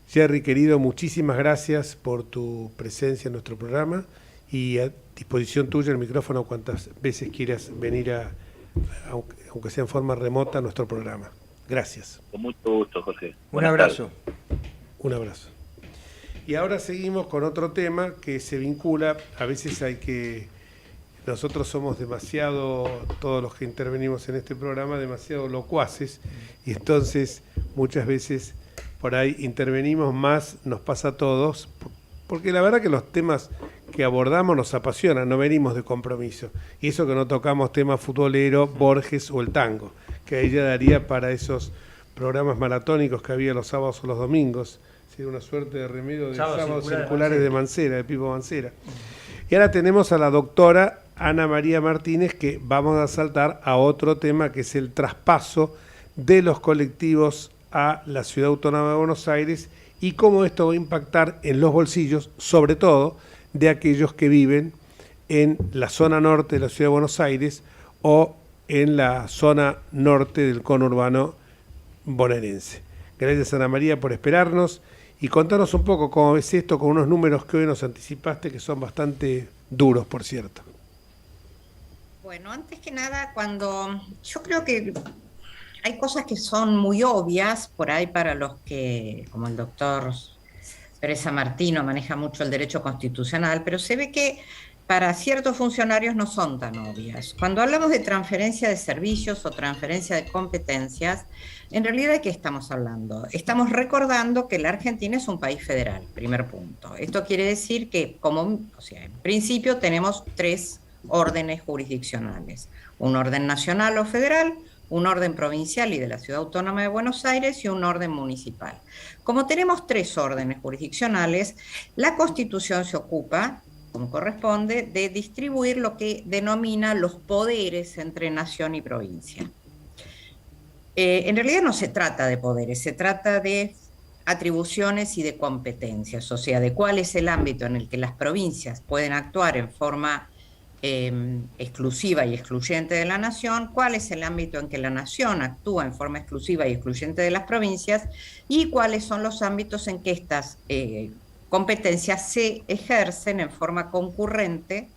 Jerry, querido, muchísimas gracias por tu presencia en nuestro programa y a disposición tuya el micrófono cuantas veces quieras venir aunque sea en forma remota, a nuestro programa. Gracias. Con mucho gusto, Jorge. Un abrazo. Un abrazo. Y ahora seguimos con otro tema que se vincula, a veces nosotros somos demasiado, todos los que intervenimos en este programa, demasiado locuaces, y entonces muchas veces por ahí intervenimos más, nos pasa a todos, porque la verdad que los temas que abordamos nos apasionan, no venimos de compromiso. Y eso que no tocamos temas futbolero, Borges o el tango, que ahí ya daría para esos programas maratónicos que había los sábados o los domingos. Sería una suerte de remedio de sábados circulares de Mancera, de Pipo Mancera. Y ahora tenemos a la doctora Ana María Martínez, que vamos a saltar a otro tema, que es el traspaso de los colectivos a la Ciudad Autónoma de Buenos Aires y cómo esto va a impactar en los bolsillos, sobre todo de aquellos que viven en la zona norte de la Ciudad de Buenos Aires o en la zona norte del conurbano bonaerense. Gracias, Ana María, por esperarnos y contanos un poco cómo ves esto con unos números que hoy nos anticipaste, que son bastante duros, por cierto. Bueno, antes que nada, yo creo que hay cosas que son muy obvias por ahí para los que, como el doctor Teresa Martino, maneja mucho el derecho constitucional, pero se ve que para ciertos funcionarios no son tan obvias. Cuando hablamos de transferencia de servicios o transferencia de competencias, en realidad ¿de qué estamos hablando? Estamos recordando que la Argentina es un país federal, primer punto. Esto quiere decir que, en principio tenemos 3 órdenes jurisdiccionales: un orden nacional o federal, un orden provincial y de la Ciudad Autónoma de Buenos Aires y un orden municipal. Como tenemos 3 órdenes jurisdiccionales, la Constitución se ocupa, como corresponde, de distribuir lo que denomina los poderes entre nación y provincia. En realidad no se trata de poderes, se trata de atribuciones y de competencias, o sea, de cuál es el ámbito en el que las provincias pueden actuar en forma exclusiva y excluyente de la nación, cuál es el ámbito en que la nación actúa en forma exclusiva y excluyente de las provincias, y cuáles son los ámbitos en que estas competencias se ejercen en forma concurrente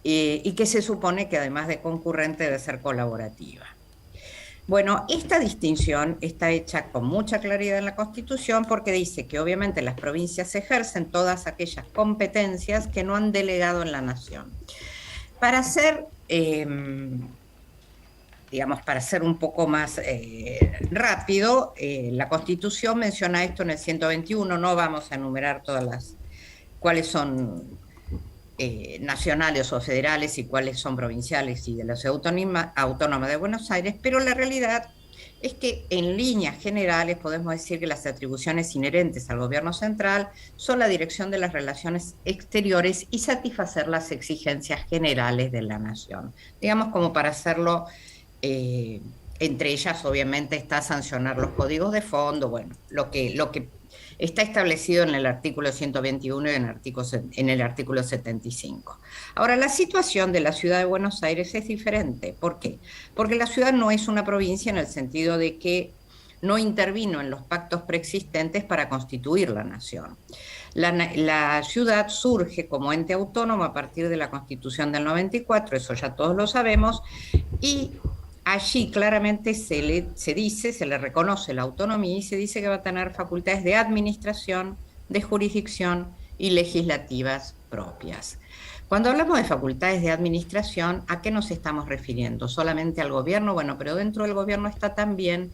y que se supone que además de concurrente debe ser colaborativa. Bueno, esta distinción está hecha con mucha claridad en la Constitución porque dice que obviamente las provincias ejercen todas aquellas competencias que no han delegado en la nación. Para ser, para ser un poco más rápido, la Constitución menciona esto en el 121, no vamos a enumerar cuáles son nacionales o federales y cuáles son provinciales y de la Ciudad Autónoma de Buenos Aires, pero la realidad es que en líneas generales podemos decir que las atribuciones inherentes al gobierno central son la dirección de las relaciones exteriores y satisfacer las exigencias generales de la nación. Digamos, como para hacerlo, entre ellas obviamente está sancionar los códigos de fondo, bueno, lo que está establecido en el artículo 121 y en el artículo 75. Ahora, la situación de la ciudad de Buenos Aires es diferente. ¿Por qué? Porque la ciudad no es una provincia en el sentido de que no intervino en los pactos preexistentes para constituir la nación. La ciudad surge como ente autónomo a partir de la Constitución del 94, eso ya todos lo sabemos, y allí claramente se le reconoce la autonomía y se dice que va a tener facultades de administración, de jurisdicción y legislativas propias. Cuando hablamos de facultades de administración, ¿a qué nos estamos refiriendo? ¿Solamente al gobierno? Bueno, pero dentro del gobierno está también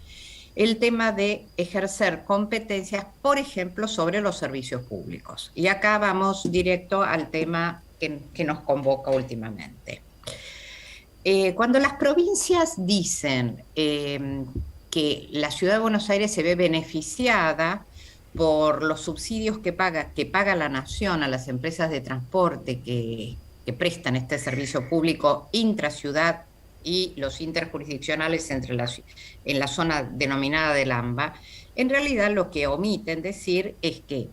el tema de ejercer competencias, por ejemplo, sobre los servicios públicos. Y acá vamos directo al tema que nos convoca últimamente. Cuando las provincias dicen que la ciudad de Buenos Aires se ve beneficiada por los subsidios que paga la nación a las empresas de transporte que prestan este servicio público intraciudad y los interjurisdiccionales en la zona denominada del AMBA, en realidad lo que omiten decir es que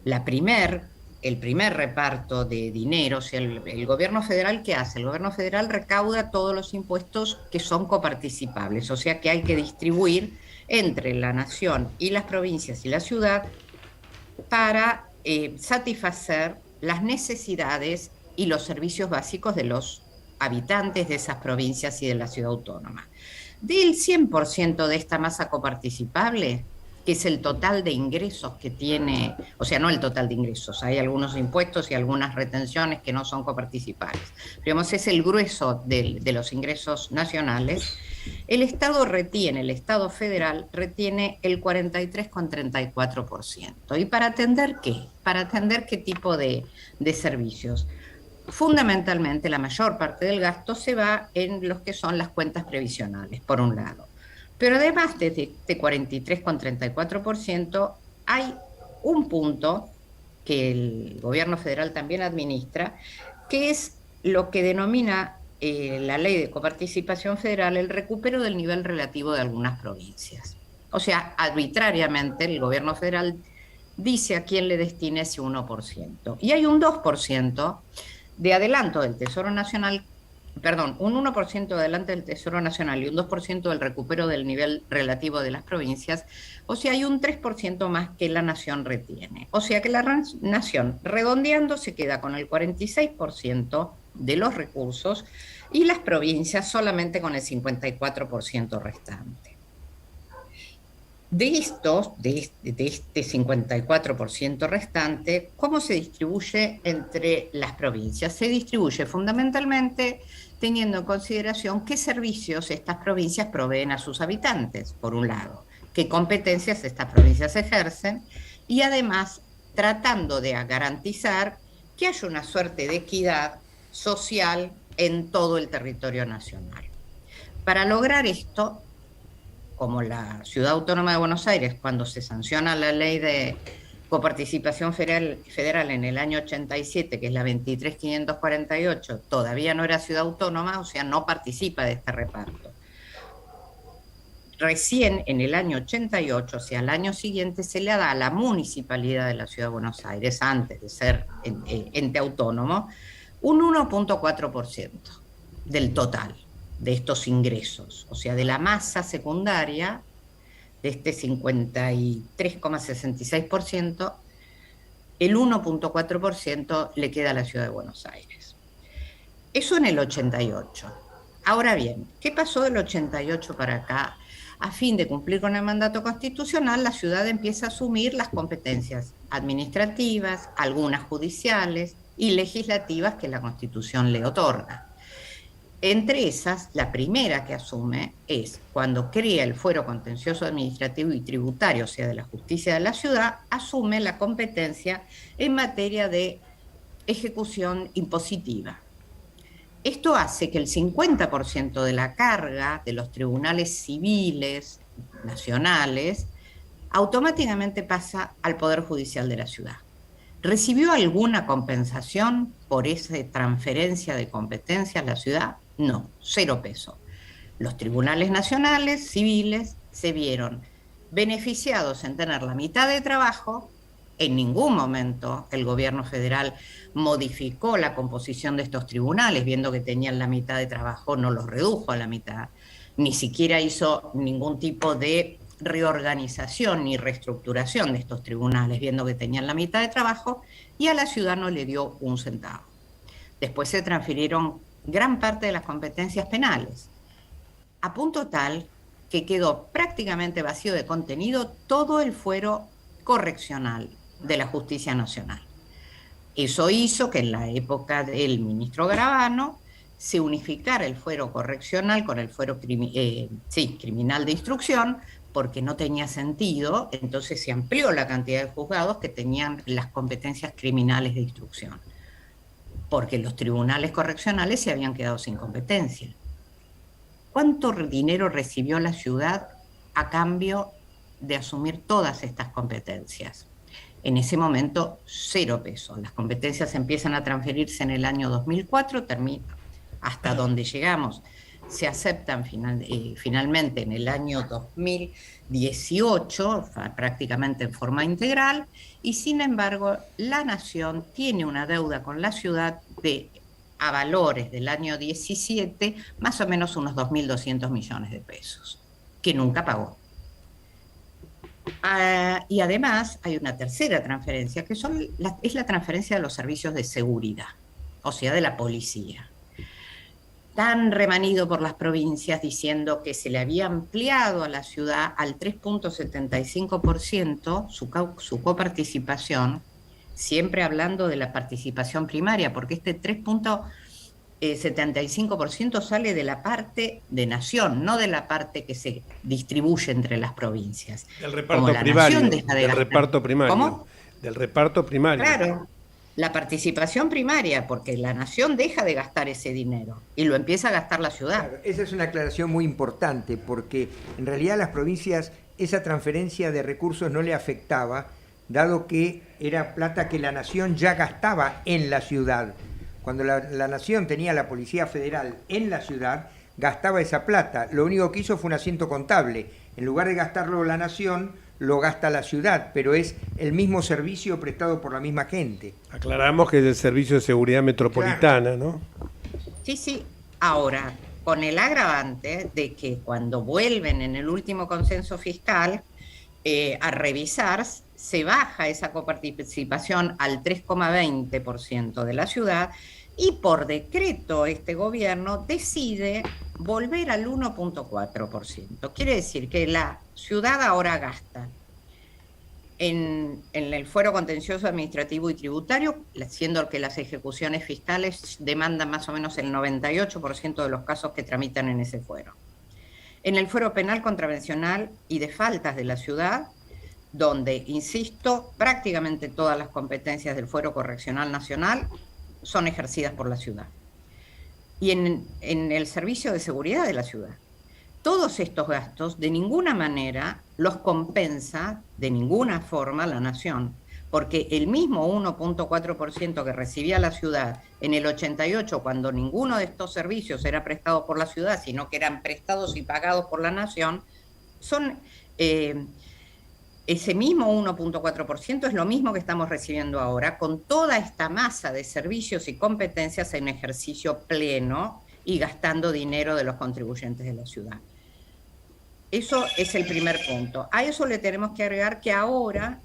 el primer reparto de dinero, o sea, el gobierno federal, ¿qué hace? El gobierno federal recauda todos los impuestos que son coparticipables, o sea que hay que distribuir entre la nación y las provincias y la ciudad para satisfacer las necesidades y los servicios básicos de los habitantes de esas provincias y de la ciudad autónoma. Del 100% de esta masa coparticipable, que es el total de ingresos que tiene, o sea, no el total de ingresos, hay algunos impuestos y algunas retenciones que no son coparticipables. Digamos, es el grueso de los ingresos nacionales. El Estado federal retiene el 43,34%. ¿Y para atender qué? Para atender qué tipo de servicios. Fundamentalmente, la mayor parte del gasto se va en los que son las cuentas previsionales, por un lado. Pero además de este 43,34%, hay un punto que el gobierno federal también administra, que es lo que denomina la ley de coparticipación federal el recupero del nivel relativo de algunas provincias. O sea, arbitrariamente el gobierno federal dice a quién le destina ese 1%. Y hay un 2% de adelanto del Tesoro Nacional, un 1% de adelanto del Tesoro Nacional y un 2% del recupero del nivel relativo de las provincias, o sea, hay un 3% más que la nación retiene. O sea que la nación, redondeando, se queda con el 46% de los recursos y las provincias solamente con el 54% restante. De este 54% restante, ¿cómo se distribuye entre las provincias? Se distribuye fundamentalmente teniendo en consideración qué servicios estas provincias proveen a sus habitantes, por un lado, qué competencias estas provincias ejercen y además tratando de garantizar que haya una suerte de equidad social en todo el territorio nacional. Para lograr esto, como la Ciudad Autónoma de Buenos Aires, cuando se sanciona la ley de coparticipación federal en el año 87, que es la 23.548, todavía no era ciudad autónoma, o sea, no participa de este reparto. Recién en el año 88, o sea, al año siguiente, se le da a la municipalidad de la Ciudad de Buenos Aires, antes de ser ente autónomo, un 1,4% del total de estos ingresos, o sea, de la masa secundaria, de este 53,66%, el 1.4% le queda a la Ciudad de Buenos Aires. Eso en el 88. Ahora bien, ¿qué pasó del 88 para acá? A fin de cumplir con el mandato constitucional, la ciudad empieza a asumir las competencias administrativas, algunas judiciales y legislativas que la Constitución le otorga. Entre esas, la primera que asume es cuando crea el fuero contencioso administrativo y tributario, o sea, de la justicia de la ciudad, asume la competencia en materia de ejecución impositiva. Esto hace que el 50% de la carga de los tribunales civiles nacionales automáticamente pasa al Poder Judicial de la ciudad. ¿Recibió alguna compensación por esa transferencia de competencias a la ciudad? No, 0 pesos. Los tribunales nacionales civiles se vieron beneficiados en tener la mitad de trabajo. En ningún momento el gobierno federal modificó la composición de estos tribunales, viendo que tenían la mitad de trabajo, no los redujo a la mitad, ni siquiera hizo ningún tipo de reorganización ni reestructuración de estos tribunales, viendo que tenían la mitad de trabajo, y a la ciudad no le dio un centavo. Después se transfirieron gran parte de las competencias penales, a punto tal que quedó prácticamente vacío de contenido todo el fuero correccional de la Justicia Nacional. Eso hizo que en la época del ministro Garabano se unificara el fuero correccional con el fuero criminal de instrucción, porque no tenía sentido, entonces se amplió la cantidad de juzgados que tenían las competencias criminales de instrucción, porque los tribunales correccionales se habían quedado sin competencia. ¿Cuánto dinero recibió la ciudad a cambio de asumir todas estas competencias? En ese momento, 0 pesos. Las competencias empiezan a transferirse en el año 2004, hasta donde llegamos. Se aceptan finalmente en el año 2018, prácticamente en forma integral, y sin embargo la Nación tiene una deuda con la ciudad a valores del año 17, más o menos unos 2.200 millones de pesos, que nunca pagó. Y además hay una tercera transferencia, que es la transferencia de los servicios de seguridad, o sea, de la policía. Tan remanido por las provincias diciendo que se le había ampliado a la ciudad al 3.75% su coparticipación, siempre hablando de la participación primaria, porque este 3.75% sale de la parte de nación, no de la parte que se distribuye entre las provincias. Del reparto primario. ¿Cómo? Del reparto primario. Claro. La participación primaria, porque la nación deja de gastar ese dinero y lo empieza a gastar la ciudad. Claro, esa es una aclaración muy importante, porque en realidad a las provincias esa transferencia de recursos no le afectaba, dado que era plata que la nación ya gastaba en la ciudad. Cuando la nación tenía la Policía Federal en la ciudad, gastaba esa plata. Lo único que hizo fue un asiento contable. En lugar de gastarlo la nación, lo gasta la ciudad, pero es el mismo servicio prestado por la misma gente. Aclaramos que es el Servicio de Seguridad Metropolitana, claro, ¿no? Sí. Ahora, con el agravante de que cuando vuelven en el último consenso fiscal a revisar, se baja esa coparticipación al 3,20% de la ciudad, y por decreto este gobierno decide volver al 1.4%. Quiere decir que la ciudad ahora gasta en el fuero contencioso administrativo y tributario, siendo que las ejecuciones fiscales demandan más o menos el 98% de los casos que tramitan en ese fuero. En el fuero penal contravencional y de faltas de la ciudad, donde, insisto, prácticamente todas las competencias del fuero correccional nacional son ejercidas por la ciudad. Y en el servicio de seguridad de la ciudad. Todos estos gastos de ninguna manera los compensa de ninguna forma la nación, porque el mismo 1.4% que recibía la ciudad en el 88, cuando ninguno de estos servicios era prestado por la ciudad, sino que eran prestados y pagados por la nación, ese mismo 1.4% es lo mismo que estamos recibiendo ahora, con toda esta masa de servicios y competencias en ejercicio pleno y gastando dinero de los contribuyentes de la ciudad. Eso es el primer punto. A eso le tenemos que agregar que ahora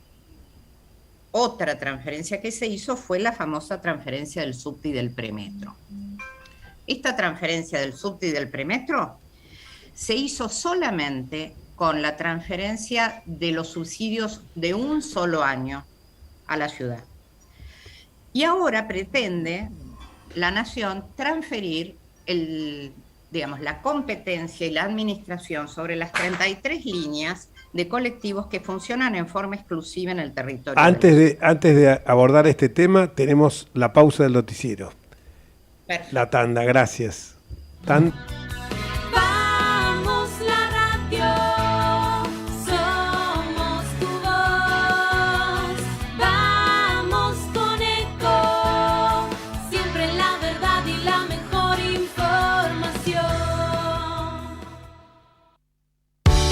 otra transferencia que se hizo fue la famosa transferencia del subte y del premetro. Esta transferencia del subte y del premetro se hizo solamente con la transferencia de los subsidios de un solo año a la ciudad. Y ahora pretende la Nación transferir la competencia y la administración sobre las 33 líneas de colectivos que funcionan en forma exclusiva en el territorio. Antes de abordar este tema, tenemos la pausa del noticiero. Perfecto. La tanda, gracias. Vamos la radio, somos tu voz. Vamos con Eco, siempre la verdad y la mejor información.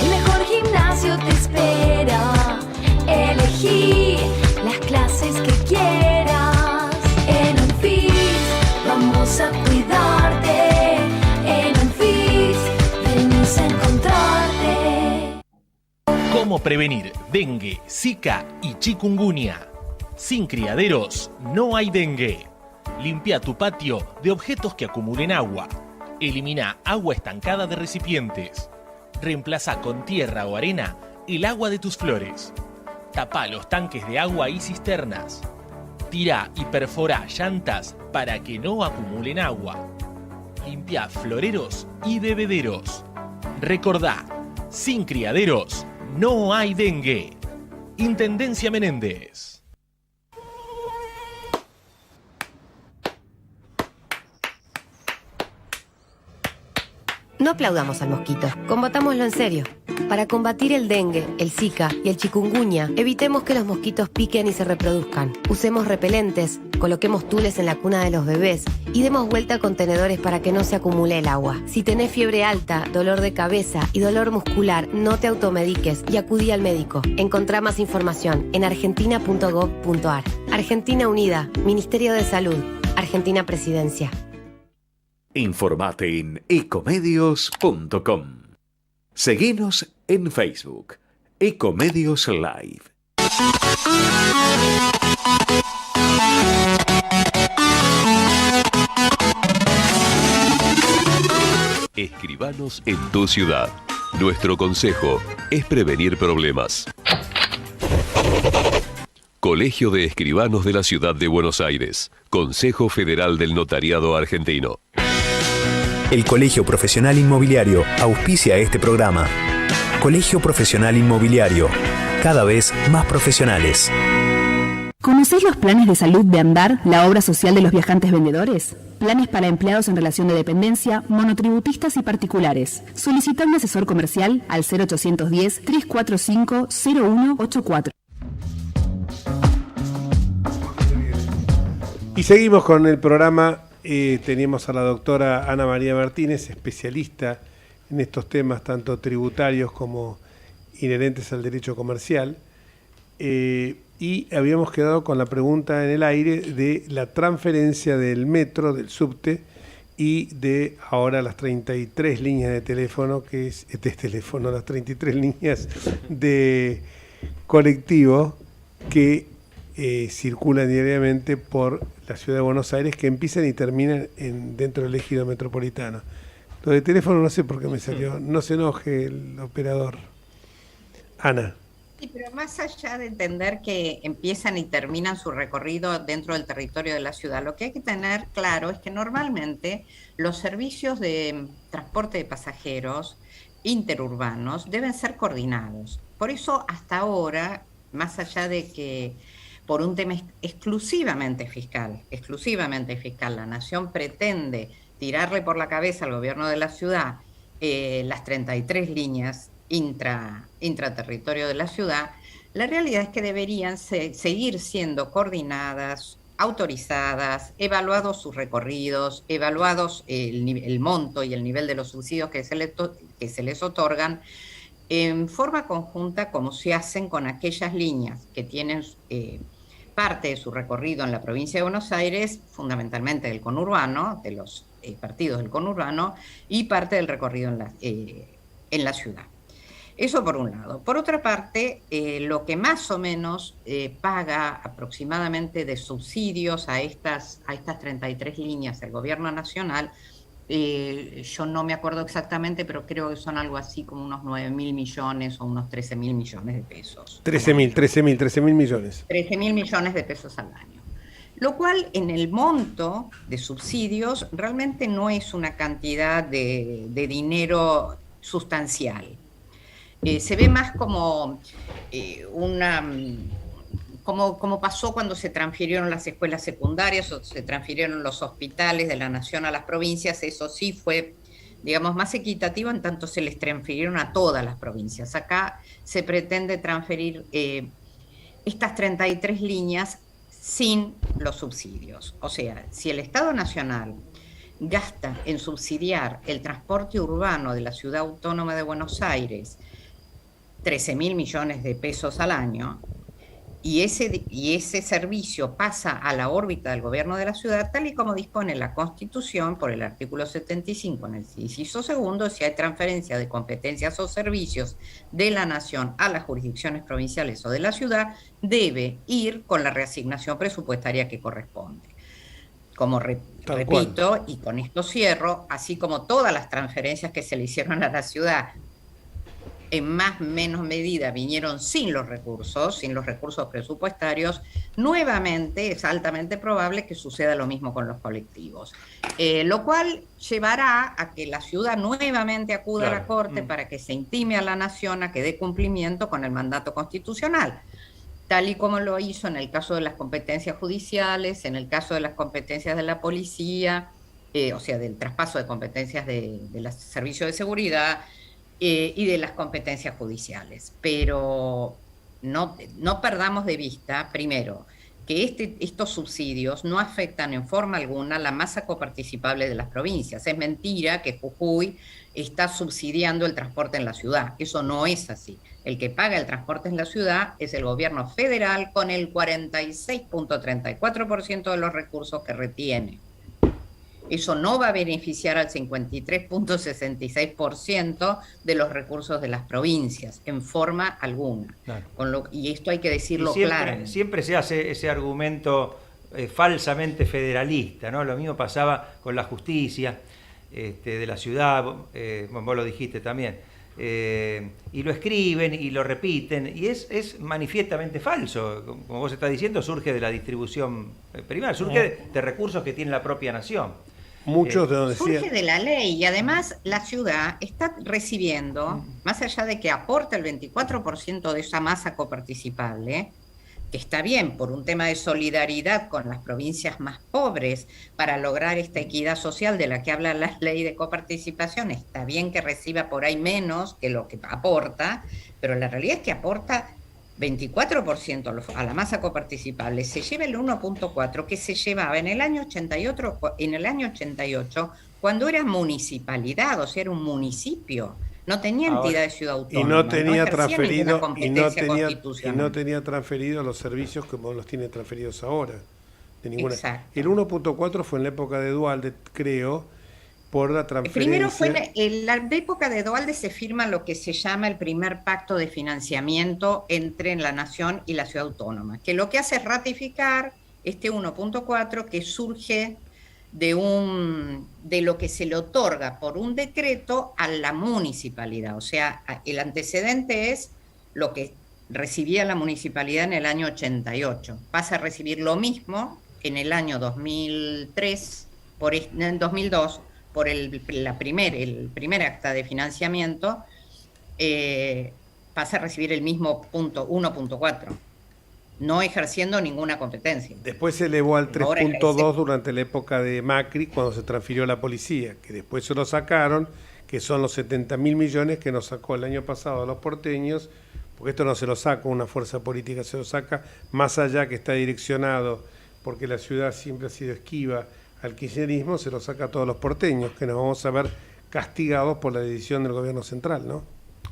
El mejor gimnasio te espera. Elegí las clases que quieras. En Unfit vamos a cuidarte. En Unfit venimos a encontrarte. ¿Cómo prevenir dengue, zika y chikungunya? Sin criaderos no hay dengue. Limpia tu patio de objetos que acumulen agua. Elimina agua estancada de recipientes. Reemplaza con tierra o arena el agua de tus flores. Tapa los tanques de agua y cisternas. Tira y perfora llantas para que no acumulen agua. Limpia floreros y bebederos. Recordá, sin criaderos no hay dengue. Intendencia Menéndez. No aplaudamos al mosquito, combatámoslo en serio. Para combatir el dengue, el zika y el chikungunya, evitemos que los mosquitos piquen y se reproduzcan. Usemos repelentes, coloquemos tules en la cuna de los bebés y demos vuelta a contenedores para que no se acumule el agua. Si tenés fiebre alta, dolor de cabeza y dolor muscular, no te automediques y acudí al médico. Encontrá más información en argentina.gov.ar. Argentina Unida, Ministerio de Salud, Argentina Presidencia. Informate en ecomedios.com. Seguinos en Facebook, Ecomedios Live. Escribanos en tu ciudad. Nuestro consejo es prevenir problemas. Colegio de Escribanos de la Ciudad de Buenos Aires. Consejo Federal del Notariado Argentino. El Colegio Profesional Inmobiliario auspicia este programa. Colegio Profesional Inmobiliario, cada vez más profesionales. ¿Conocéis los planes de salud de Andar, la obra social de los viajantes vendedores? Planes para empleados en relación de dependencia, monotributistas y particulares. Solicita un asesor comercial al 0810-345-0184. Y seguimos con el programa. Teníamos a la doctora Ana María Martínez, especialista en estos temas tanto tributarios como inherentes al derecho comercial, y habíamos quedado con la pregunta en el aire de la transferencia del metro, del subte, y de ahora las 33 líneas de teléfono, las 33 líneas de colectivo que circulan diariamente por la ciudad de Buenos Aires, que empiezan y terminan dentro del ejido metropolitano. Lo de teléfono no sé por qué me salió. No se enoje el operador. Ana. Sí, pero más allá de entender que empiezan y terminan su recorrido dentro del territorio de la ciudad, lo que hay que tener claro es que normalmente los servicios de transporte de pasajeros interurbanos deben ser coordinados. Por eso hasta ahora, más allá de que por un tema exclusivamente fiscal, la Nación pretende tirarle por la cabeza al gobierno de la ciudad las 33 líneas intraterritorio de la ciudad, la realidad es que deberían seguir siendo coordinadas, autorizadas, evaluados sus recorridos, evaluados el monto y el nivel de los subsidios que se les otorgan, en forma conjunta como se hacen con aquellas líneas que tienen parte de su recorrido en la provincia de Buenos Aires, fundamentalmente del conurbano, de los partidos del conurbano, y parte del recorrido en la ciudad. Eso por un lado. Por otra parte, lo que más o menos paga aproximadamente de subsidios a estas 33 líneas el gobierno nacional, yo no me acuerdo exactamente, pero creo que son algo así como unos 9.000 millones o unos 13.000 millones de pesos. 13.000 millones. 13.000 millones de pesos al año. Lo cual en el monto de subsidios realmente no es una cantidad de dinero sustancial. Se ve más como como pasó cuando se transfirieron las escuelas secundarias o se transfirieron los hospitales de la nación a las provincias. Eso sí fue, digamos, más equitativo en tanto se les transfirieron a todas las provincias. Acá se pretende transferir estas 33 líneas sin los subsidios. O sea, si el Estado Nacional gasta en subsidiar el transporte urbano de la Ciudad Autónoma de Buenos Aires 13.000 millones de pesos al año, y ese servicio pasa a la órbita del gobierno de la ciudad, tal y como dispone la Constitución por el artículo 75 en el inciso segundo, si hay transferencia de competencias o servicios de la nación a las jurisdicciones provinciales o de la ciudad, debe ir con la reasignación presupuestaria que corresponde. Como repito, y con esto cierro, así como todas las transferencias que se le hicieron a la ciudad, en más o menos medida vinieron sin los recursos presupuestarios, nuevamente es altamente probable que suceda lo mismo con los colectivos. Lo cual llevará a que la ciudad nuevamente acuda a la Corte para que se intime a la Nación a que dé cumplimiento con el mandato constitucional, tal y como lo hizo en el caso de las competencias judiciales, en el caso de las competencias de la policía, o sea, del traspaso de competencias de los servicios de seguridad, y de las competencias judiciales. Pero no perdamos de vista, primero, que estos subsidios no afectan en forma alguna la masa coparticipable de las provincias. Es mentira que Jujuy está subsidiando el transporte en la ciudad. Eso no es así. El que paga el transporte en la ciudad es el gobierno federal con el 46.34% de los recursos que retiene. Eso no va a beneficiar al 53.66% de los recursos de las provincias, en forma alguna. Claro. Y esto hay que decirlo claro. Siempre se hace ese argumento falsamente federalista, ¿no? Lo mismo pasaba con la justicia de la ciudad, vos lo dijiste también. Y lo escriben y lo repiten, y es manifiestamente falso. Como vos estás diciendo, surge de la distribución primaria, surge de recursos que tiene la propia nación. Surge de la ley, y además la ciudad está recibiendo, más allá de que aporta el 24% de esa masa coparticipable, que está bien por un tema de solidaridad con las provincias más pobres para lograr esta equidad social de la que habla la ley de coparticipación, está bien que reciba por ahí menos que lo que aporta, pero la realidad es que aporta 24% a la masa coparticipable, se lleva el 1.4% que se llevaba en el año 88 cuando era municipalidad, o sea, era un municipio, no tenía entidad de ciudad autónoma, y no tenía transferido los servicios como los tiene transferidos ahora. De ninguna. Exacto. El 1.4 fue en la época de Duhalde, creo, por la transferencia. Primero fue en la época de Duhalde, se firma lo que se llama el primer pacto de financiamiento entre la Nación y la Ciudad Autónoma, que lo que hace es ratificar este 1.4 que surge de lo que se le otorga por un decreto a la municipalidad. O sea, el antecedente es lo que recibía la municipalidad en el año 88. Pasa a recibir lo mismo en el año 2003, en 2002, por el primer acta de financiamiento, pasa a recibir el mismo punto 1.4, no ejerciendo ninguna competencia. Después se elevó al 3.2 durante la época de Macri, cuando se transfirió la policía, que después se lo sacaron, que son los 70.000 millones que nos sacó el año pasado a los porteños, porque esto no se lo saca una fuerza política, se lo saca más allá, que está direccionado, porque la ciudad siempre ha sido esquiva al kirchnerismo, se lo saca a todos los porteños, que nos vamos a ver castigados por la decisión del gobierno central, ¿no?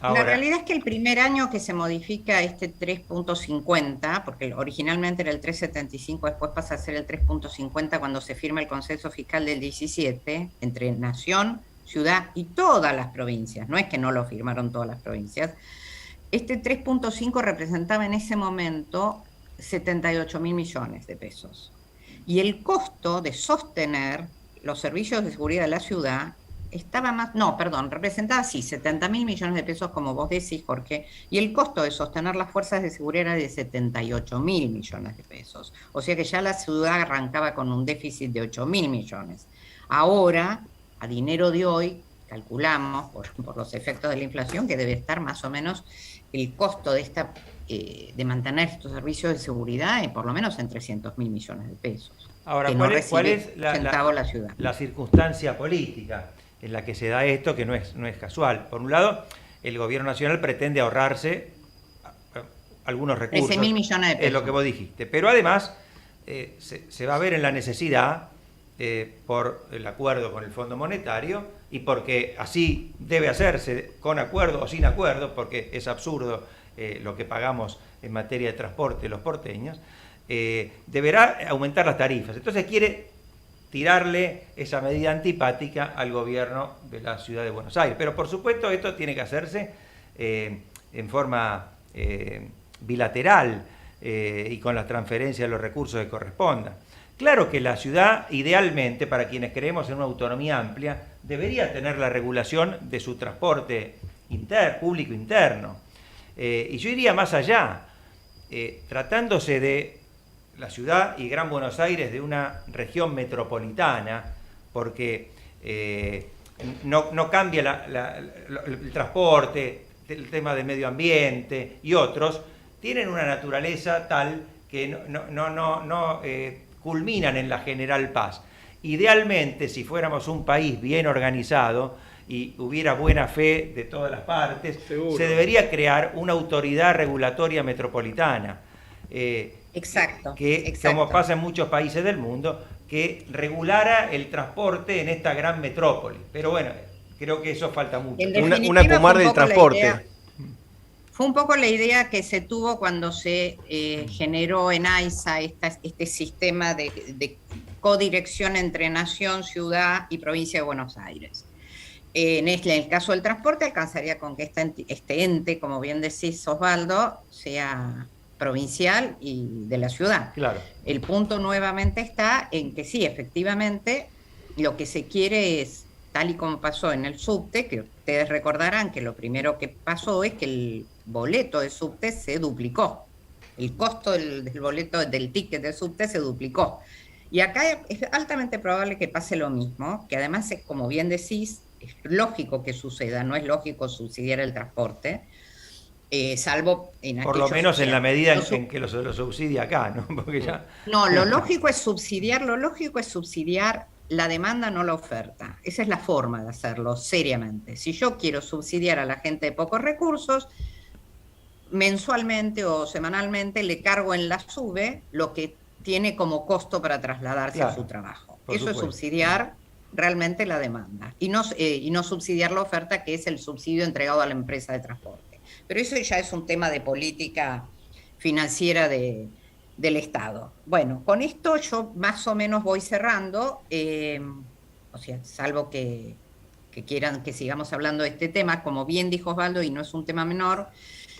Ahora, la realidad es que el primer año que se modifica este 3.50, porque originalmente era el 3.75, después pasa a ser el 3.50 cuando se firma el consenso fiscal del 17, entre Nación, ciudad y todas las provincias, no es que no lo firmaron todas las provincias, este 3.5 representaba en ese momento 78.000 millones de pesos. Y el costo de sostener los servicios de seguridad de la ciudad representaba sí 70.000 millones de pesos, como vos decís, Jorge, y el costo de sostener las fuerzas de seguridad era de 78.000 millones de pesos. O sea que ya la ciudad arrancaba con un déficit de 8.000 millones. Ahora, a dinero de hoy, calculamos, por los efectos de la inflación, que debe estar más o menos el costo de mantener estos servicios de seguridad en por lo menos en 300.000 millones de pesos. Ahora, ¿cuál es la circunstancia política en la que se da esto, que no es casual? Por un lado, el gobierno nacional pretende ahorrarse algunos recursos. 13.000 millones de pesos. Es lo que vos dijiste. Pero además, se va a ver en la necesidad, por el acuerdo con el Fondo Monetario, y porque así debe hacerse, con acuerdo o sin acuerdo, porque es absurdo lo que pagamos en materia de transporte los porteños, deberá aumentar las tarifas. Entonces quiere tirarle esa medida antipática al gobierno de la ciudad de Buenos Aires. Pero por supuesto esto tiene que hacerse en forma bilateral y con la transferencia de los recursos que correspondan. Claro que la ciudad, idealmente, para quienes creemos en una autonomía amplia, debería tener la regulación de su transporte público interno. Y yo iría más allá, tratándose de la ciudad y Gran Buenos Aires de una región metropolitana, porque no cambia el transporte, el tema del medio ambiente y otros, tienen una naturaleza tal que no culminan en la General Paz. Idealmente, si fuéramos un país bien organizado y hubiera buena fe de todas las partes, seguro, se debería crear una autoridad regulatoria metropolitana. Exacto. Como pasa en muchos países del mundo, que regulara el transporte en esta gran metrópoli. Pero bueno, creo que eso falta mucho. Una Kumar del transporte. Fue un poco la idea que se tuvo cuando se generó en AISA este sistema de codirección entre nación, ciudad y provincia de Buenos Aires. En el caso del transporte alcanzaría con que este ente, como bien decís, Osvaldo, sea provincial y de la ciudad. Claro. El punto nuevamente está en que sí, efectivamente, lo que se quiere es, tal y como pasó en el subte, que ustedes recordarán que lo primero que pasó es que el boleto de subte se duplicó. El costo del boleto, del ticket del subte se duplicó. Y acá es altamente probable que pase lo mismo, que además, como bien decís, es lógico que suceda, no es lógico subsidiar el transporte, salvo en por lo menos en la medida en que lo subsidia acá, ¿no? Porque ya... No, lo lógico es subsidiar la demanda, no la oferta. Esa es la forma de hacerlo seriamente. Si yo quiero subsidiar a la gente de pocos recursos, mensualmente o semanalmente le cargo en la SUBE lo que tiene como costo para trasladarse a su trabajo. Eso es subsidiar realmente la demanda y no subsidiar la oferta, que es el subsidio entregado a la empresa de transporte. Pero eso ya es un tema de política financiera del Estado. Bueno, con esto yo más o menos voy cerrando, o sea, salvo que quieran que sigamos hablando de este tema. Como bien dijo Osvaldo, y no es un tema menor,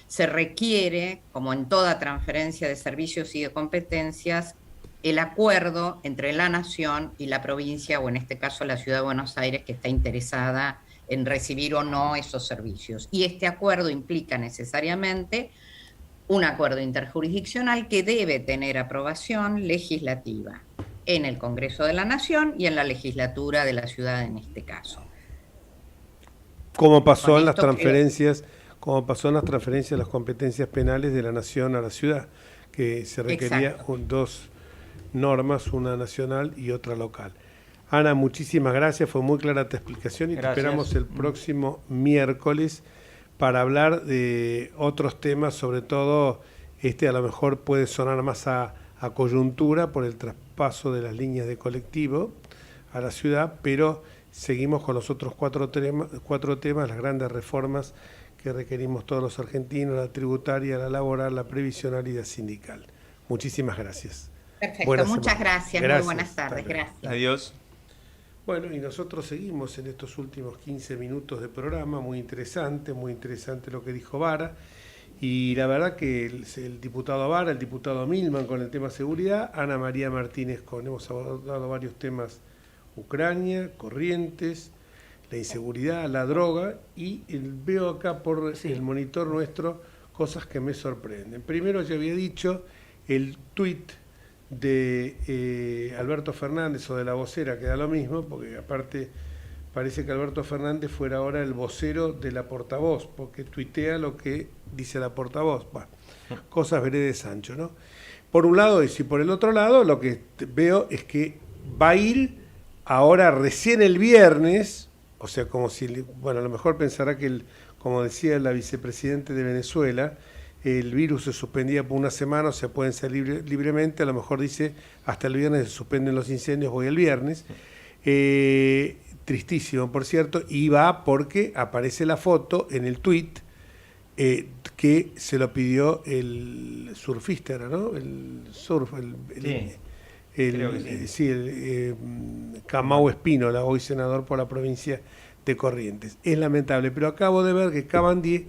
se requiere, como en toda transferencia de servicios y de competencias, el acuerdo entre la nación y la provincia, o en este caso la ciudad de Buenos Aires, que está interesada en recibir o no esos servicios. Y este acuerdo implica necesariamente un acuerdo interjurisdiccional que debe tener aprobación legislativa en el Congreso de la Nación y en la legislatura de la ciudad en este caso. Como pasó en las transferencias, de las competencias penales de la Nación a la ciudad, que se requería dos normas, una nacional y otra local. Ana, muchísimas gracias, fue muy clara tu explicación y te esperamos el próximo miércoles para hablar de otros temas, sobre todo a lo mejor puede sonar más a coyuntura por el traspaso de las líneas de colectivo a la ciudad, pero seguimos con los otros cuatro temas, las grandes reformas que requerimos todos los argentinos, la tributaria, la laboral, la previsional y la sindical. Muchísimas gracias. Perfecto, muchas gracias, muy buenas tardes, gracias. Adiós. Bueno, y nosotros seguimos en estos últimos 15 minutos de programa, muy interesante lo que dijo Vara, y la verdad que el diputado Vara, el diputado Milman con el tema seguridad, Ana María Martínez hemos abordado varios temas, Ucrania, Corrientes, la inseguridad, la droga, y veo acá por el monitor nuestro cosas que me sorprenden. Primero, ya había dicho el tuit de Alberto Fernández o de la vocera, que da lo mismo, porque aparte parece que Alberto Fernández fuera ahora el vocero de la portavoz, porque tuitea lo que dice la portavoz. Bueno, cosas veré de Sancho, ¿no? Por un lado eso, y por el otro lado lo que veo es que va a ir ahora recién el viernes, o sea, como si, bueno, a lo mejor pensará que, como decía la vicepresidente de Venezuela, el virus se suspendía por una semana, o sea, pueden salir libremente, a lo mejor dice, hasta el viernes se suspenden los incendios, voy el viernes. Tristísimo, por cierto, y va porque aparece la foto en el tuit que se lo pidió el surfista, ¿no? El surf, creo que sí. Camau Espínola, hoy senador por la provincia de Corrientes. Es lamentable, pero acabo de ver que Cabandier,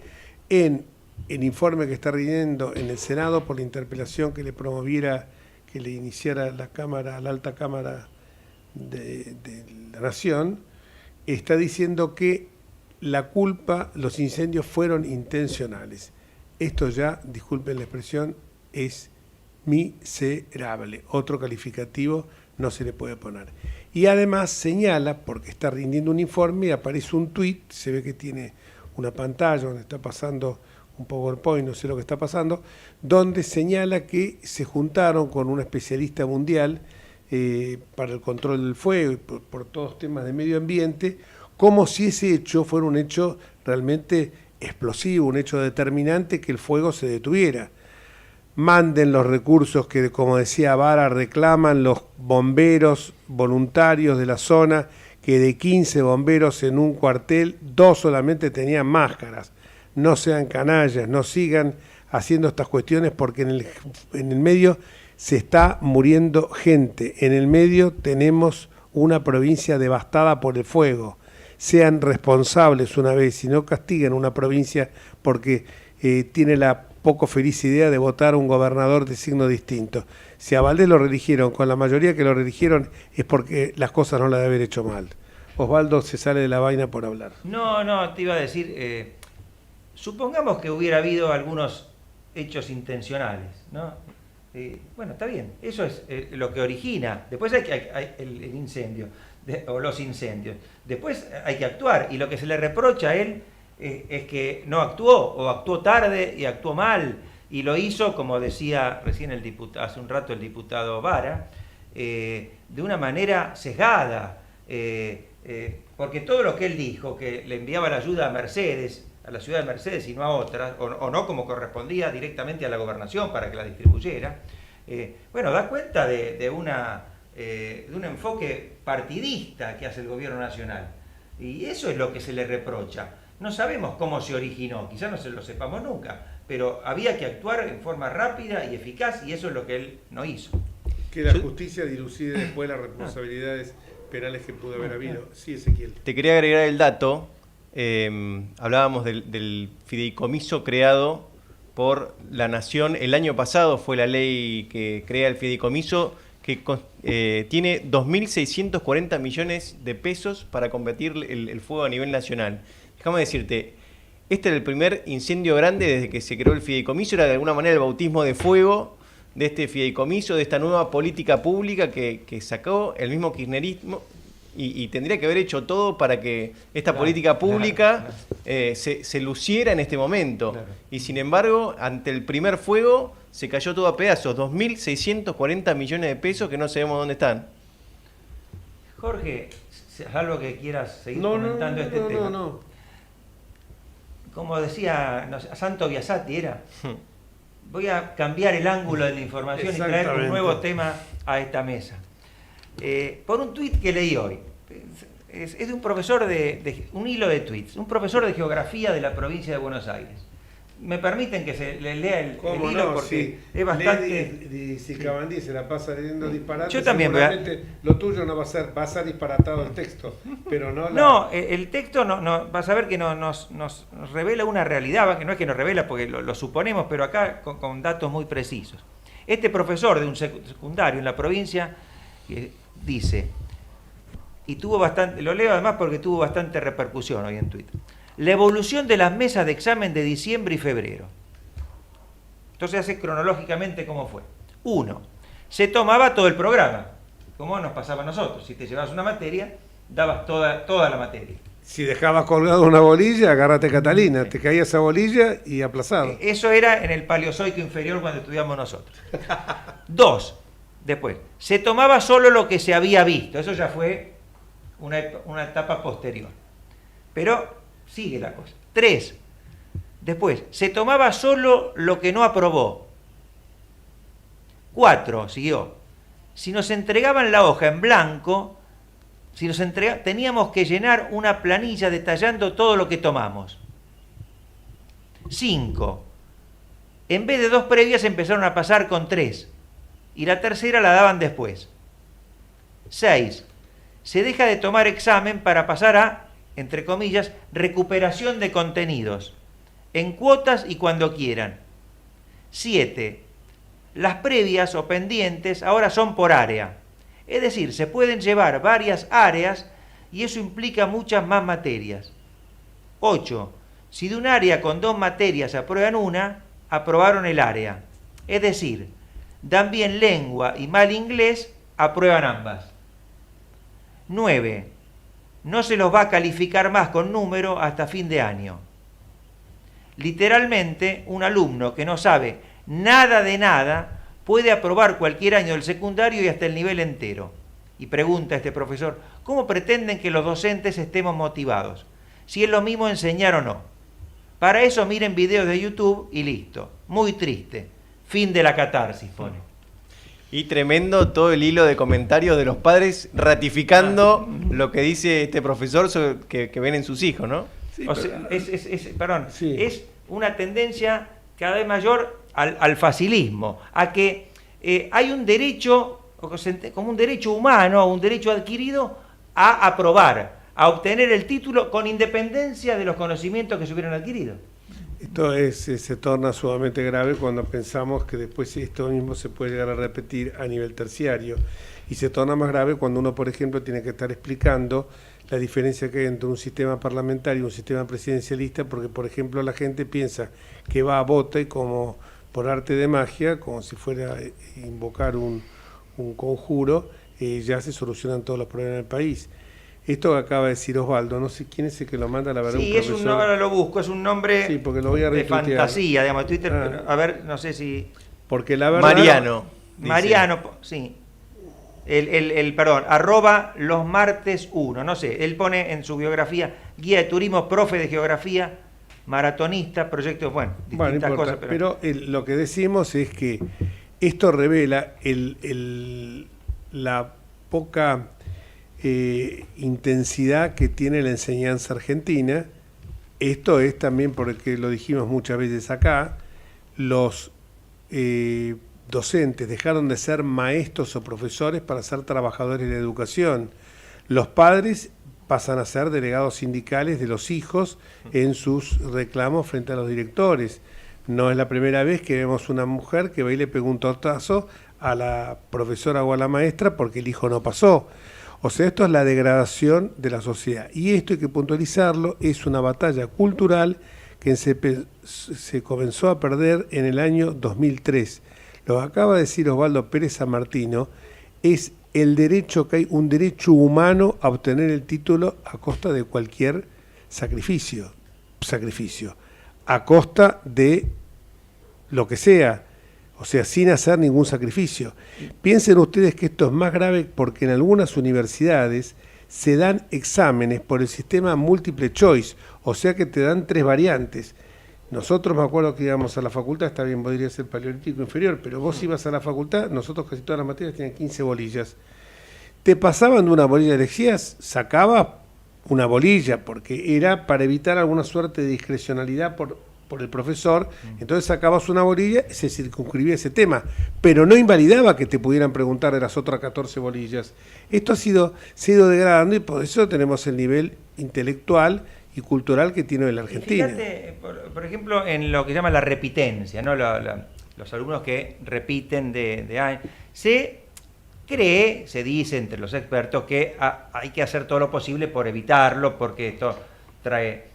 en el informe que está rindiendo en el Senado por la interpelación que le promoviera, que le iniciara la alta cámara de la Nación, está diciendo que la culpa, los incendios fueron intencionales. Esto ya, disculpen la expresión, es miserable. Otro calificativo no se le puede poner. Y además señala, porque está rindiendo un informe, aparece un tuit, se ve que tiene una pantalla donde está pasando un PowerPoint, no sé lo que está pasando, donde señala que se juntaron con una especialista mundial para el control del fuego y por todos temas de medio ambiente, como si ese hecho fuera un hecho realmente explosivo, un hecho determinante, que el fuego se detuviera. Manden los recursos que, como decía Vara, reclaman los bomberos voluntarios de la zona, que de 15 bomberos en un cuartel, 2 solamente tenían máscaras. No sean canallas, no sigan haciendo estas cuestiones, porque en el medio se está muriendo gente. En el medio tenemos una provincia devastada por el fuego. Sean responsables una vez y no castiguen una provincia porque tiene la poco feliz idea de votar a un gobernador de signo distinto. Si a Valdés lo reeligieron con la mayoría que lo reeligieron, es porque las cosas no las debe haber hecho mal. Osvaldo se sale de la vaina por hablar. No, te iba a decir, supongamos que hubiera habido algunos hechos intencionales, ¿no? Bueno, está bien, eso es lo que origina. Después hay el incendio, o los incendios. Después hay que actuar, y lo que se le reprocha a él es que no actuó, o actuó tarde y actuó mal, y lo hizo, como decía recién hace un rato el diputado Vara, de una manera sesgada, porque todo lo que él dijo, que le enviaba la ayuda a Mercedes, a la ciudad de Mercedes y no a otras, o no como correspondía directamente a la gobernación para que la distribuyera, bueno, da cuenta de un enfoque partidista que hace el gobierno nacional. Y eso es lo que se le reprocha. No sabemos cómo se originó, quizás no se lo sepamos nunca, pero había que actuar en forma rápida y eficaz, y eso es lo que él no hizo. Que la justicia dilucide después las responsabilidades penales que pudo haber habido. Sí, Ezequiel. Te quería agregar el dato. Hablábamos del fideicomiso creado por la Nación. El año pasado fue la ley que crea el fideicomiso, que tiene 2.640 millones de pesos para combatir el fuego a nivel nacional. Déjame decirte, este era el primer incendio grande desde que se creó el fideicomiso, era de alguna manera el bautismo de fuego de este fideicomiso, de esta nueva política pública que sacó el mismo kirchnerismo, y tendría que haber hecho todo para que esta política pública se luciera en este momento. Y sin embargo, ante el primer fuego se cayó todo a pedazos, 2.640 millones de pesos que no sabemos dónde están. Jorge, ¿algo que quieras seguir comentando este tema? No. Como decía Santo Biasati, voy a cambiar el ángulo de la información y traer un nuevo tema a esta mesa. Por un tuit que leí hoy. Es de un profesor un hilo de tweets, un profesor de geografía de la provincia de Buenos Aires. me permiten que se le lea el ¿Cómo hilo no? porque Sí. es bastante... Si Cavandí se la pasa leyendo disparates, Yo también, seguramente lo tuyo no va a ser disparatado el texto, pero no la... No, el texto vas a ver que nos revela una realidad, que no es que nos revela porque lo suponemos, pero acá con datos muy precisos. Este profesor de un secundario en la provincia dice, y tuvo bastante, lo leo además porque tuvo bastante repercusión hoy en Twitter, la evolución de las mesas de examen de diciembre y febrero. Entonces hace cronológicamente cómo fue. 1. Se tomaba todo el programa, como nos pasaba a nosotros. Si te llevabas una materia, dabas toda la materia. Si dejabas colgado una bolilla, agárrate Catalina, te caía esa bolilla y aplazado. Eso era en el Paleozoico inferior cuando estudiamos nosotros. 2. Después, se tomaba solo lo que se había visto. Eso ya fue una etapa posterior. Pero sigue la cosa. 3. Después, se tomaba solo lo que no aprobó. 4. Siguió. Si nos entregaban la hoja en blanco, teníamos que llenar una planilla detallando todo lo que tomamos. 5. En vez de 2 previas empezaron a pasar con 3. Y la tercera la daban después. 6. Se deja de tomar examen para pasar a, entre comillas, recuperación de contenidos, en cuotas y cuando quieran. 7. Las previas o pendientes ahora son por área. Es decir, se pueden llevar varias áreas y eso implica muchas más materias. 8. Si de un área con 2 materias aprueban una, aprobaron el área. Es decir, dan bien lengua y mal inglés, aprueban ambas. 9. No se los va a calificar más con número hasta fin de año. Literalmente, un alumno que no sabe nada de nada puede aprobar cualquier año del secundario y hasta el nivel entero. Y pregunta este profesor, ¿cómo pretenden que los docentes estemos motivados? Si es lo mismo enseñar o no. Para eso miren videos de YouTube y listo. Muy triste. Fin de la catarsis, pone. Y tremendo todo el hilo de comentarios de los padres ratificando lo que dice este profesor sobre que ven en sus hijos, ¿no? Sí, o sea, es una tendencia cada vez mayor al facilismo, a que hay un derecho, como un derecho humano, un derecho adquirido a aprobar, a obtener el título con independencia de los conocimientos que se hubieran adquirido. Esto se torna sumamente grave cuando pensamos que después esto mismo se puede llegar a repetir a nivel terciario. Y se torna más grave cuando uno, por ejemplo, tiene que estar explicando la diferencia que hay entre un sistema parlamentario y un sistema presidencialista, porque, por ejemplo, la gente piensa que va a votar y como por arte de magia, como si fuera a invocar un conjuro, ya se solucionan todos los problemas del país. Esto que acaba de decir Osvaldo, no sé quién es el que lo manda, la verdad. Sí, ahora lo busco, es un nombre porque lo voy a de fantasía, digamos, Twitter, pero, a ver, no sé si... Porque la verdad... Mariano, sí. Perdón, @losmartes1, no sé, él pone en su biografía, guía de turismo, profe de geografía, maratonista, proyectos, distintas cosas. Pero lo que decimos es que esto revela la poca intensidad que tiene la enseñanza argentina. Esto es también porque lo dijimos muchas veces acá, los docentes dejaron de ser maestros o profesores para ser trabajadores de la educación. Los padres pasan a ser delegados sindicales de los hijos en sus reclamos frente a los directores. No es la primera vez que vemos una mujer que va y le pega un tortazo a la profesora o a la maestra porque el hijo no pasó. O sea, esto es la degradación de la sociedad. Y esto hay que puntualizarlo, es una batalla cultural que se comenzó a perder en el año 2003. Lo que acaba de decir Osvaldo Pérez Sammartino es el derecho, que hay un derecho humano a obtener el título a costa de cualquier sacrificio, a costa de lo que sea, o sea, sin hacer ningún sacrificio. Piensen ustedes que esto es más grave porque en algunas universidades se dan exámenes por el sistema múltiple choice, o sea que te dan 3 variantes. Nosotros, me acuerdo que íbamos a la facultad, está bien, podría ser paleolítico inferior, pero vos ibas a la facultad, nosotros casi todas las materias tenían 15 bolillas. Te pasaban de una bolilla, elegías, sacaba una bolilla, porque era para evitar alguna suerte de discrecionalidad por por el profesor, entonces sacabas una bolilla, se circunscribía ese tema, pero no invalidaba que te pudieran preguntar de las otras 14 bolillas. Esto se ha ido degradando y por eso tenemos el nivel intelectual y cultural que tiene la Argentina. Fíjate, por ejemplo, en lo que se llama la repitencia, ¿no? Los alumnos que repiten de año, se dice entre los expertos que hay que hacer todo lo posible por evitarlo, porque esto trae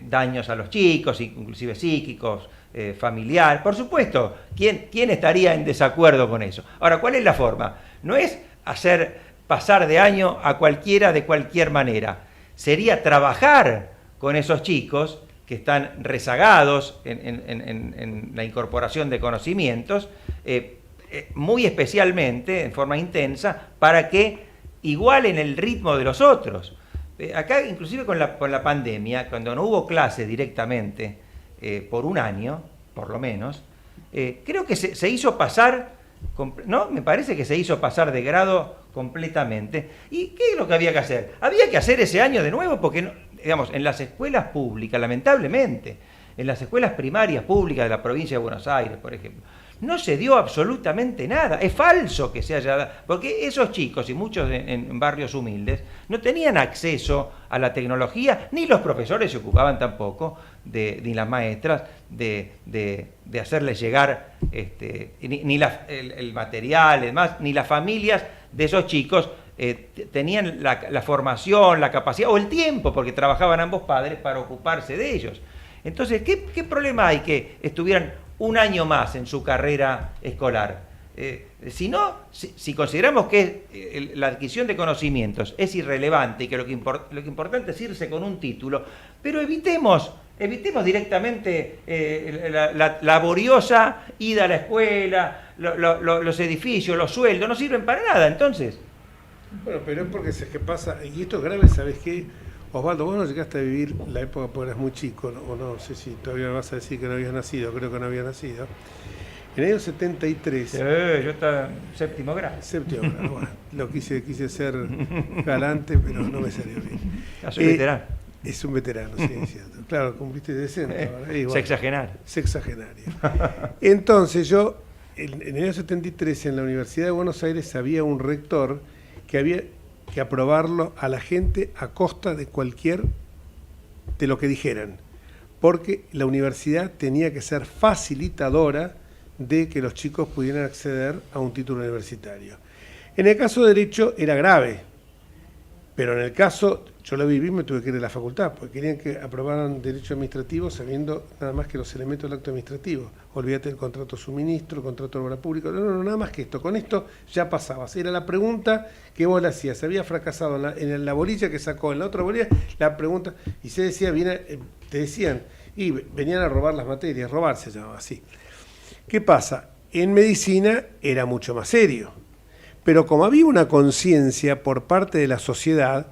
daños a los chicos, inclusive psíquicos, familiar. Por supuesto, ¿quién estaría en desacuerdo con eso? Ahora, ¿cuál es la forma? No es hacer pasar de año a cualquiera de cualquier manera. Sería trabajar con esos chicos que están rezagados en la incorporación de conocimientos, muy especialmente, en forma intensa, para que igualen el ritmo de los otros. Acá, inclusive con la pandemia, cuando no hubo clase directamente, por un año, por lo menos, creo que se hizo pasar, ¿no? Me parece que se hizo pasar de grado completamente. ¿Y qué es lo que había que hacer? Había que hacer ese año de nuevo, porque, digamos, en las escuelas públicas, lamentablemente, en las escuelas primarias públicas de la provincia de Buenos Aires, por ejemplo, no se dio absolutamente nada. Es falso que se haya dado, porque esos chicos y muchos en barrios humildes no tenían acceso a la tecnología, ni los profesores se ocupaban tampoco, ni las maestras, de hacerles llegar ni el material, además, ni las familias de esos chicos tenían la formación, la capacidad o el tiempo, porque trabajaban ambos padres para ocuparse de ellos. Entonces, ¿qué problema hay que estuvieran un año más en su carrera escolar? Si consideramos que la adquisición de conocimientos es irrelevante y que lo que importante es irse con un título, pero evitemos directamente la laboriosa ida a la escuela, los edificios, los sueldos, no sirven para nada, entonces. Bueno, pero es porque ¿qué pasa? Y esto es grave, ¿sabes qué? Osvaldo, vos no llegaste a vivir la época porque eras muy chico, o no sé si todavía vas a decir que no habías nacido, creo que no habías nacido. En el año 73... yo estaba en séptimo grado. Séptimo grado, bueno, lo quise ser galante, pero no me salió bien. Soy veterano. Es un veterano, sí, es cierto. Claro, cumpliste 60. Sexagenario. Entonces yo, en el año 73, en la Universidad de Buenos Aires había un rector que había que aprobarlo a la gente a costa de lo que dijeran, porque la universidad tenía que ser facilitadora de que los chicos pudieran acceder a un título universitario. En el caso de Derecho era grave, pero en el caso, yo lo viví, me tuve que ir a la facultad, porque querían que aprobaran Derecho Administrativo sabiendo nada más que los elementos del acto administrativo. Olvídate del contrato suministro, el contrato de obra pública, no, nada más que esto. Con esto ya pasabas. Era la pregunta que vos le hacías. Había fracasado en la bolilla que sacó, en la otra bolilla, la pregunta, y se decía, te decían, y venían a robar las materias, robar se llamaba así. ¿Qué pasa? En medicina era mucho más serio. Pero como había una conciencia por parte de la sociedad,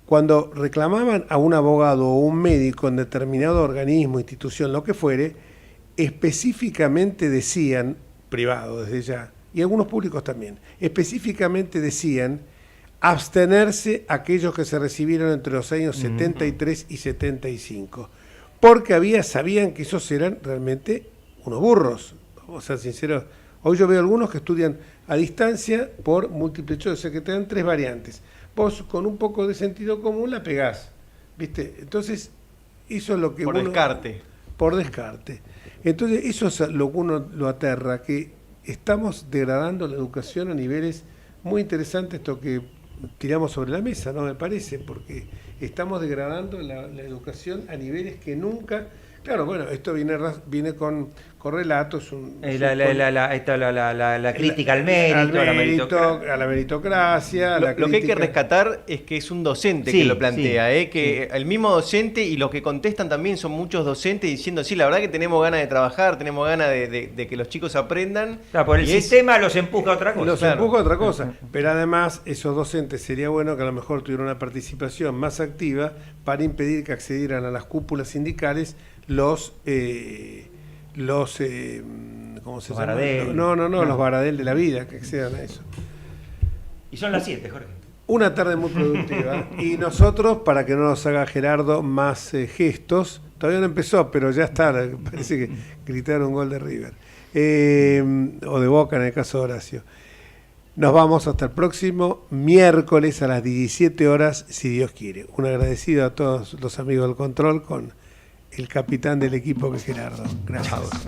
cuando reclamaban a un abogado o un médico en determinado organismo, institución, lo que fuere, específicamente decían, privado desde ya, y algunos públicos también, específicamente decían abstenerse aquellos que se recibieron entre los años 73 y 75, porque sabían que esos eran realmente unos burros, vamos a ser sinceros. Hoy yo veo algunos que estudian a distancia por múltiple choice, o sea que te dan 3 variantes. Vos con un poco de sentido común la pegás, ¿viste? Entonces, eso es lo que por descarte. Por descarte. Entonces, eso es lo que uno lo aterra, que estamos degradando la educación a niveles muy interesantes, esto que tiramos sobre la mesa, ¿no? Me parece, porque estamos degradando la educación a niveles que nunca... Claro, bueno, esto viene con relatos. La crítica al mérito, a la meritocracia. Lo que hay que rescatar es que es un docente que lo plantea, que el mismo docente y los que contestan también son muchos docentes diciendo, sí, la verdad que tenemos ganas de trabajar, tenemos ganas de que los chicos aprendan. Claro, por el sistema los empuja a otra cosa. Empuja a otra cosa. Pero además, esos docentes sería bueno que a lo mejor tuvieran una participación más activa para impedir que accedieran a las cúpulas sindicales los ¿cómo se llama? Baradel. No, los Baradel de la vida, que accedan a eso. Y son las 7, Jorge. Una tarde muy productiva. Y nosotros, para que no nos haga Gerardo más gestos, todavía no empezó, pero ya está. Parece que gritaron un gol de River. O de Boca en el caso de Horacio. Nos vamos hasta el próximo miércoles a las 17 horas, si Dios quiere. Un agradecido a todos los amigos del control con el capitán del equipo que es Gerardo. Gracias.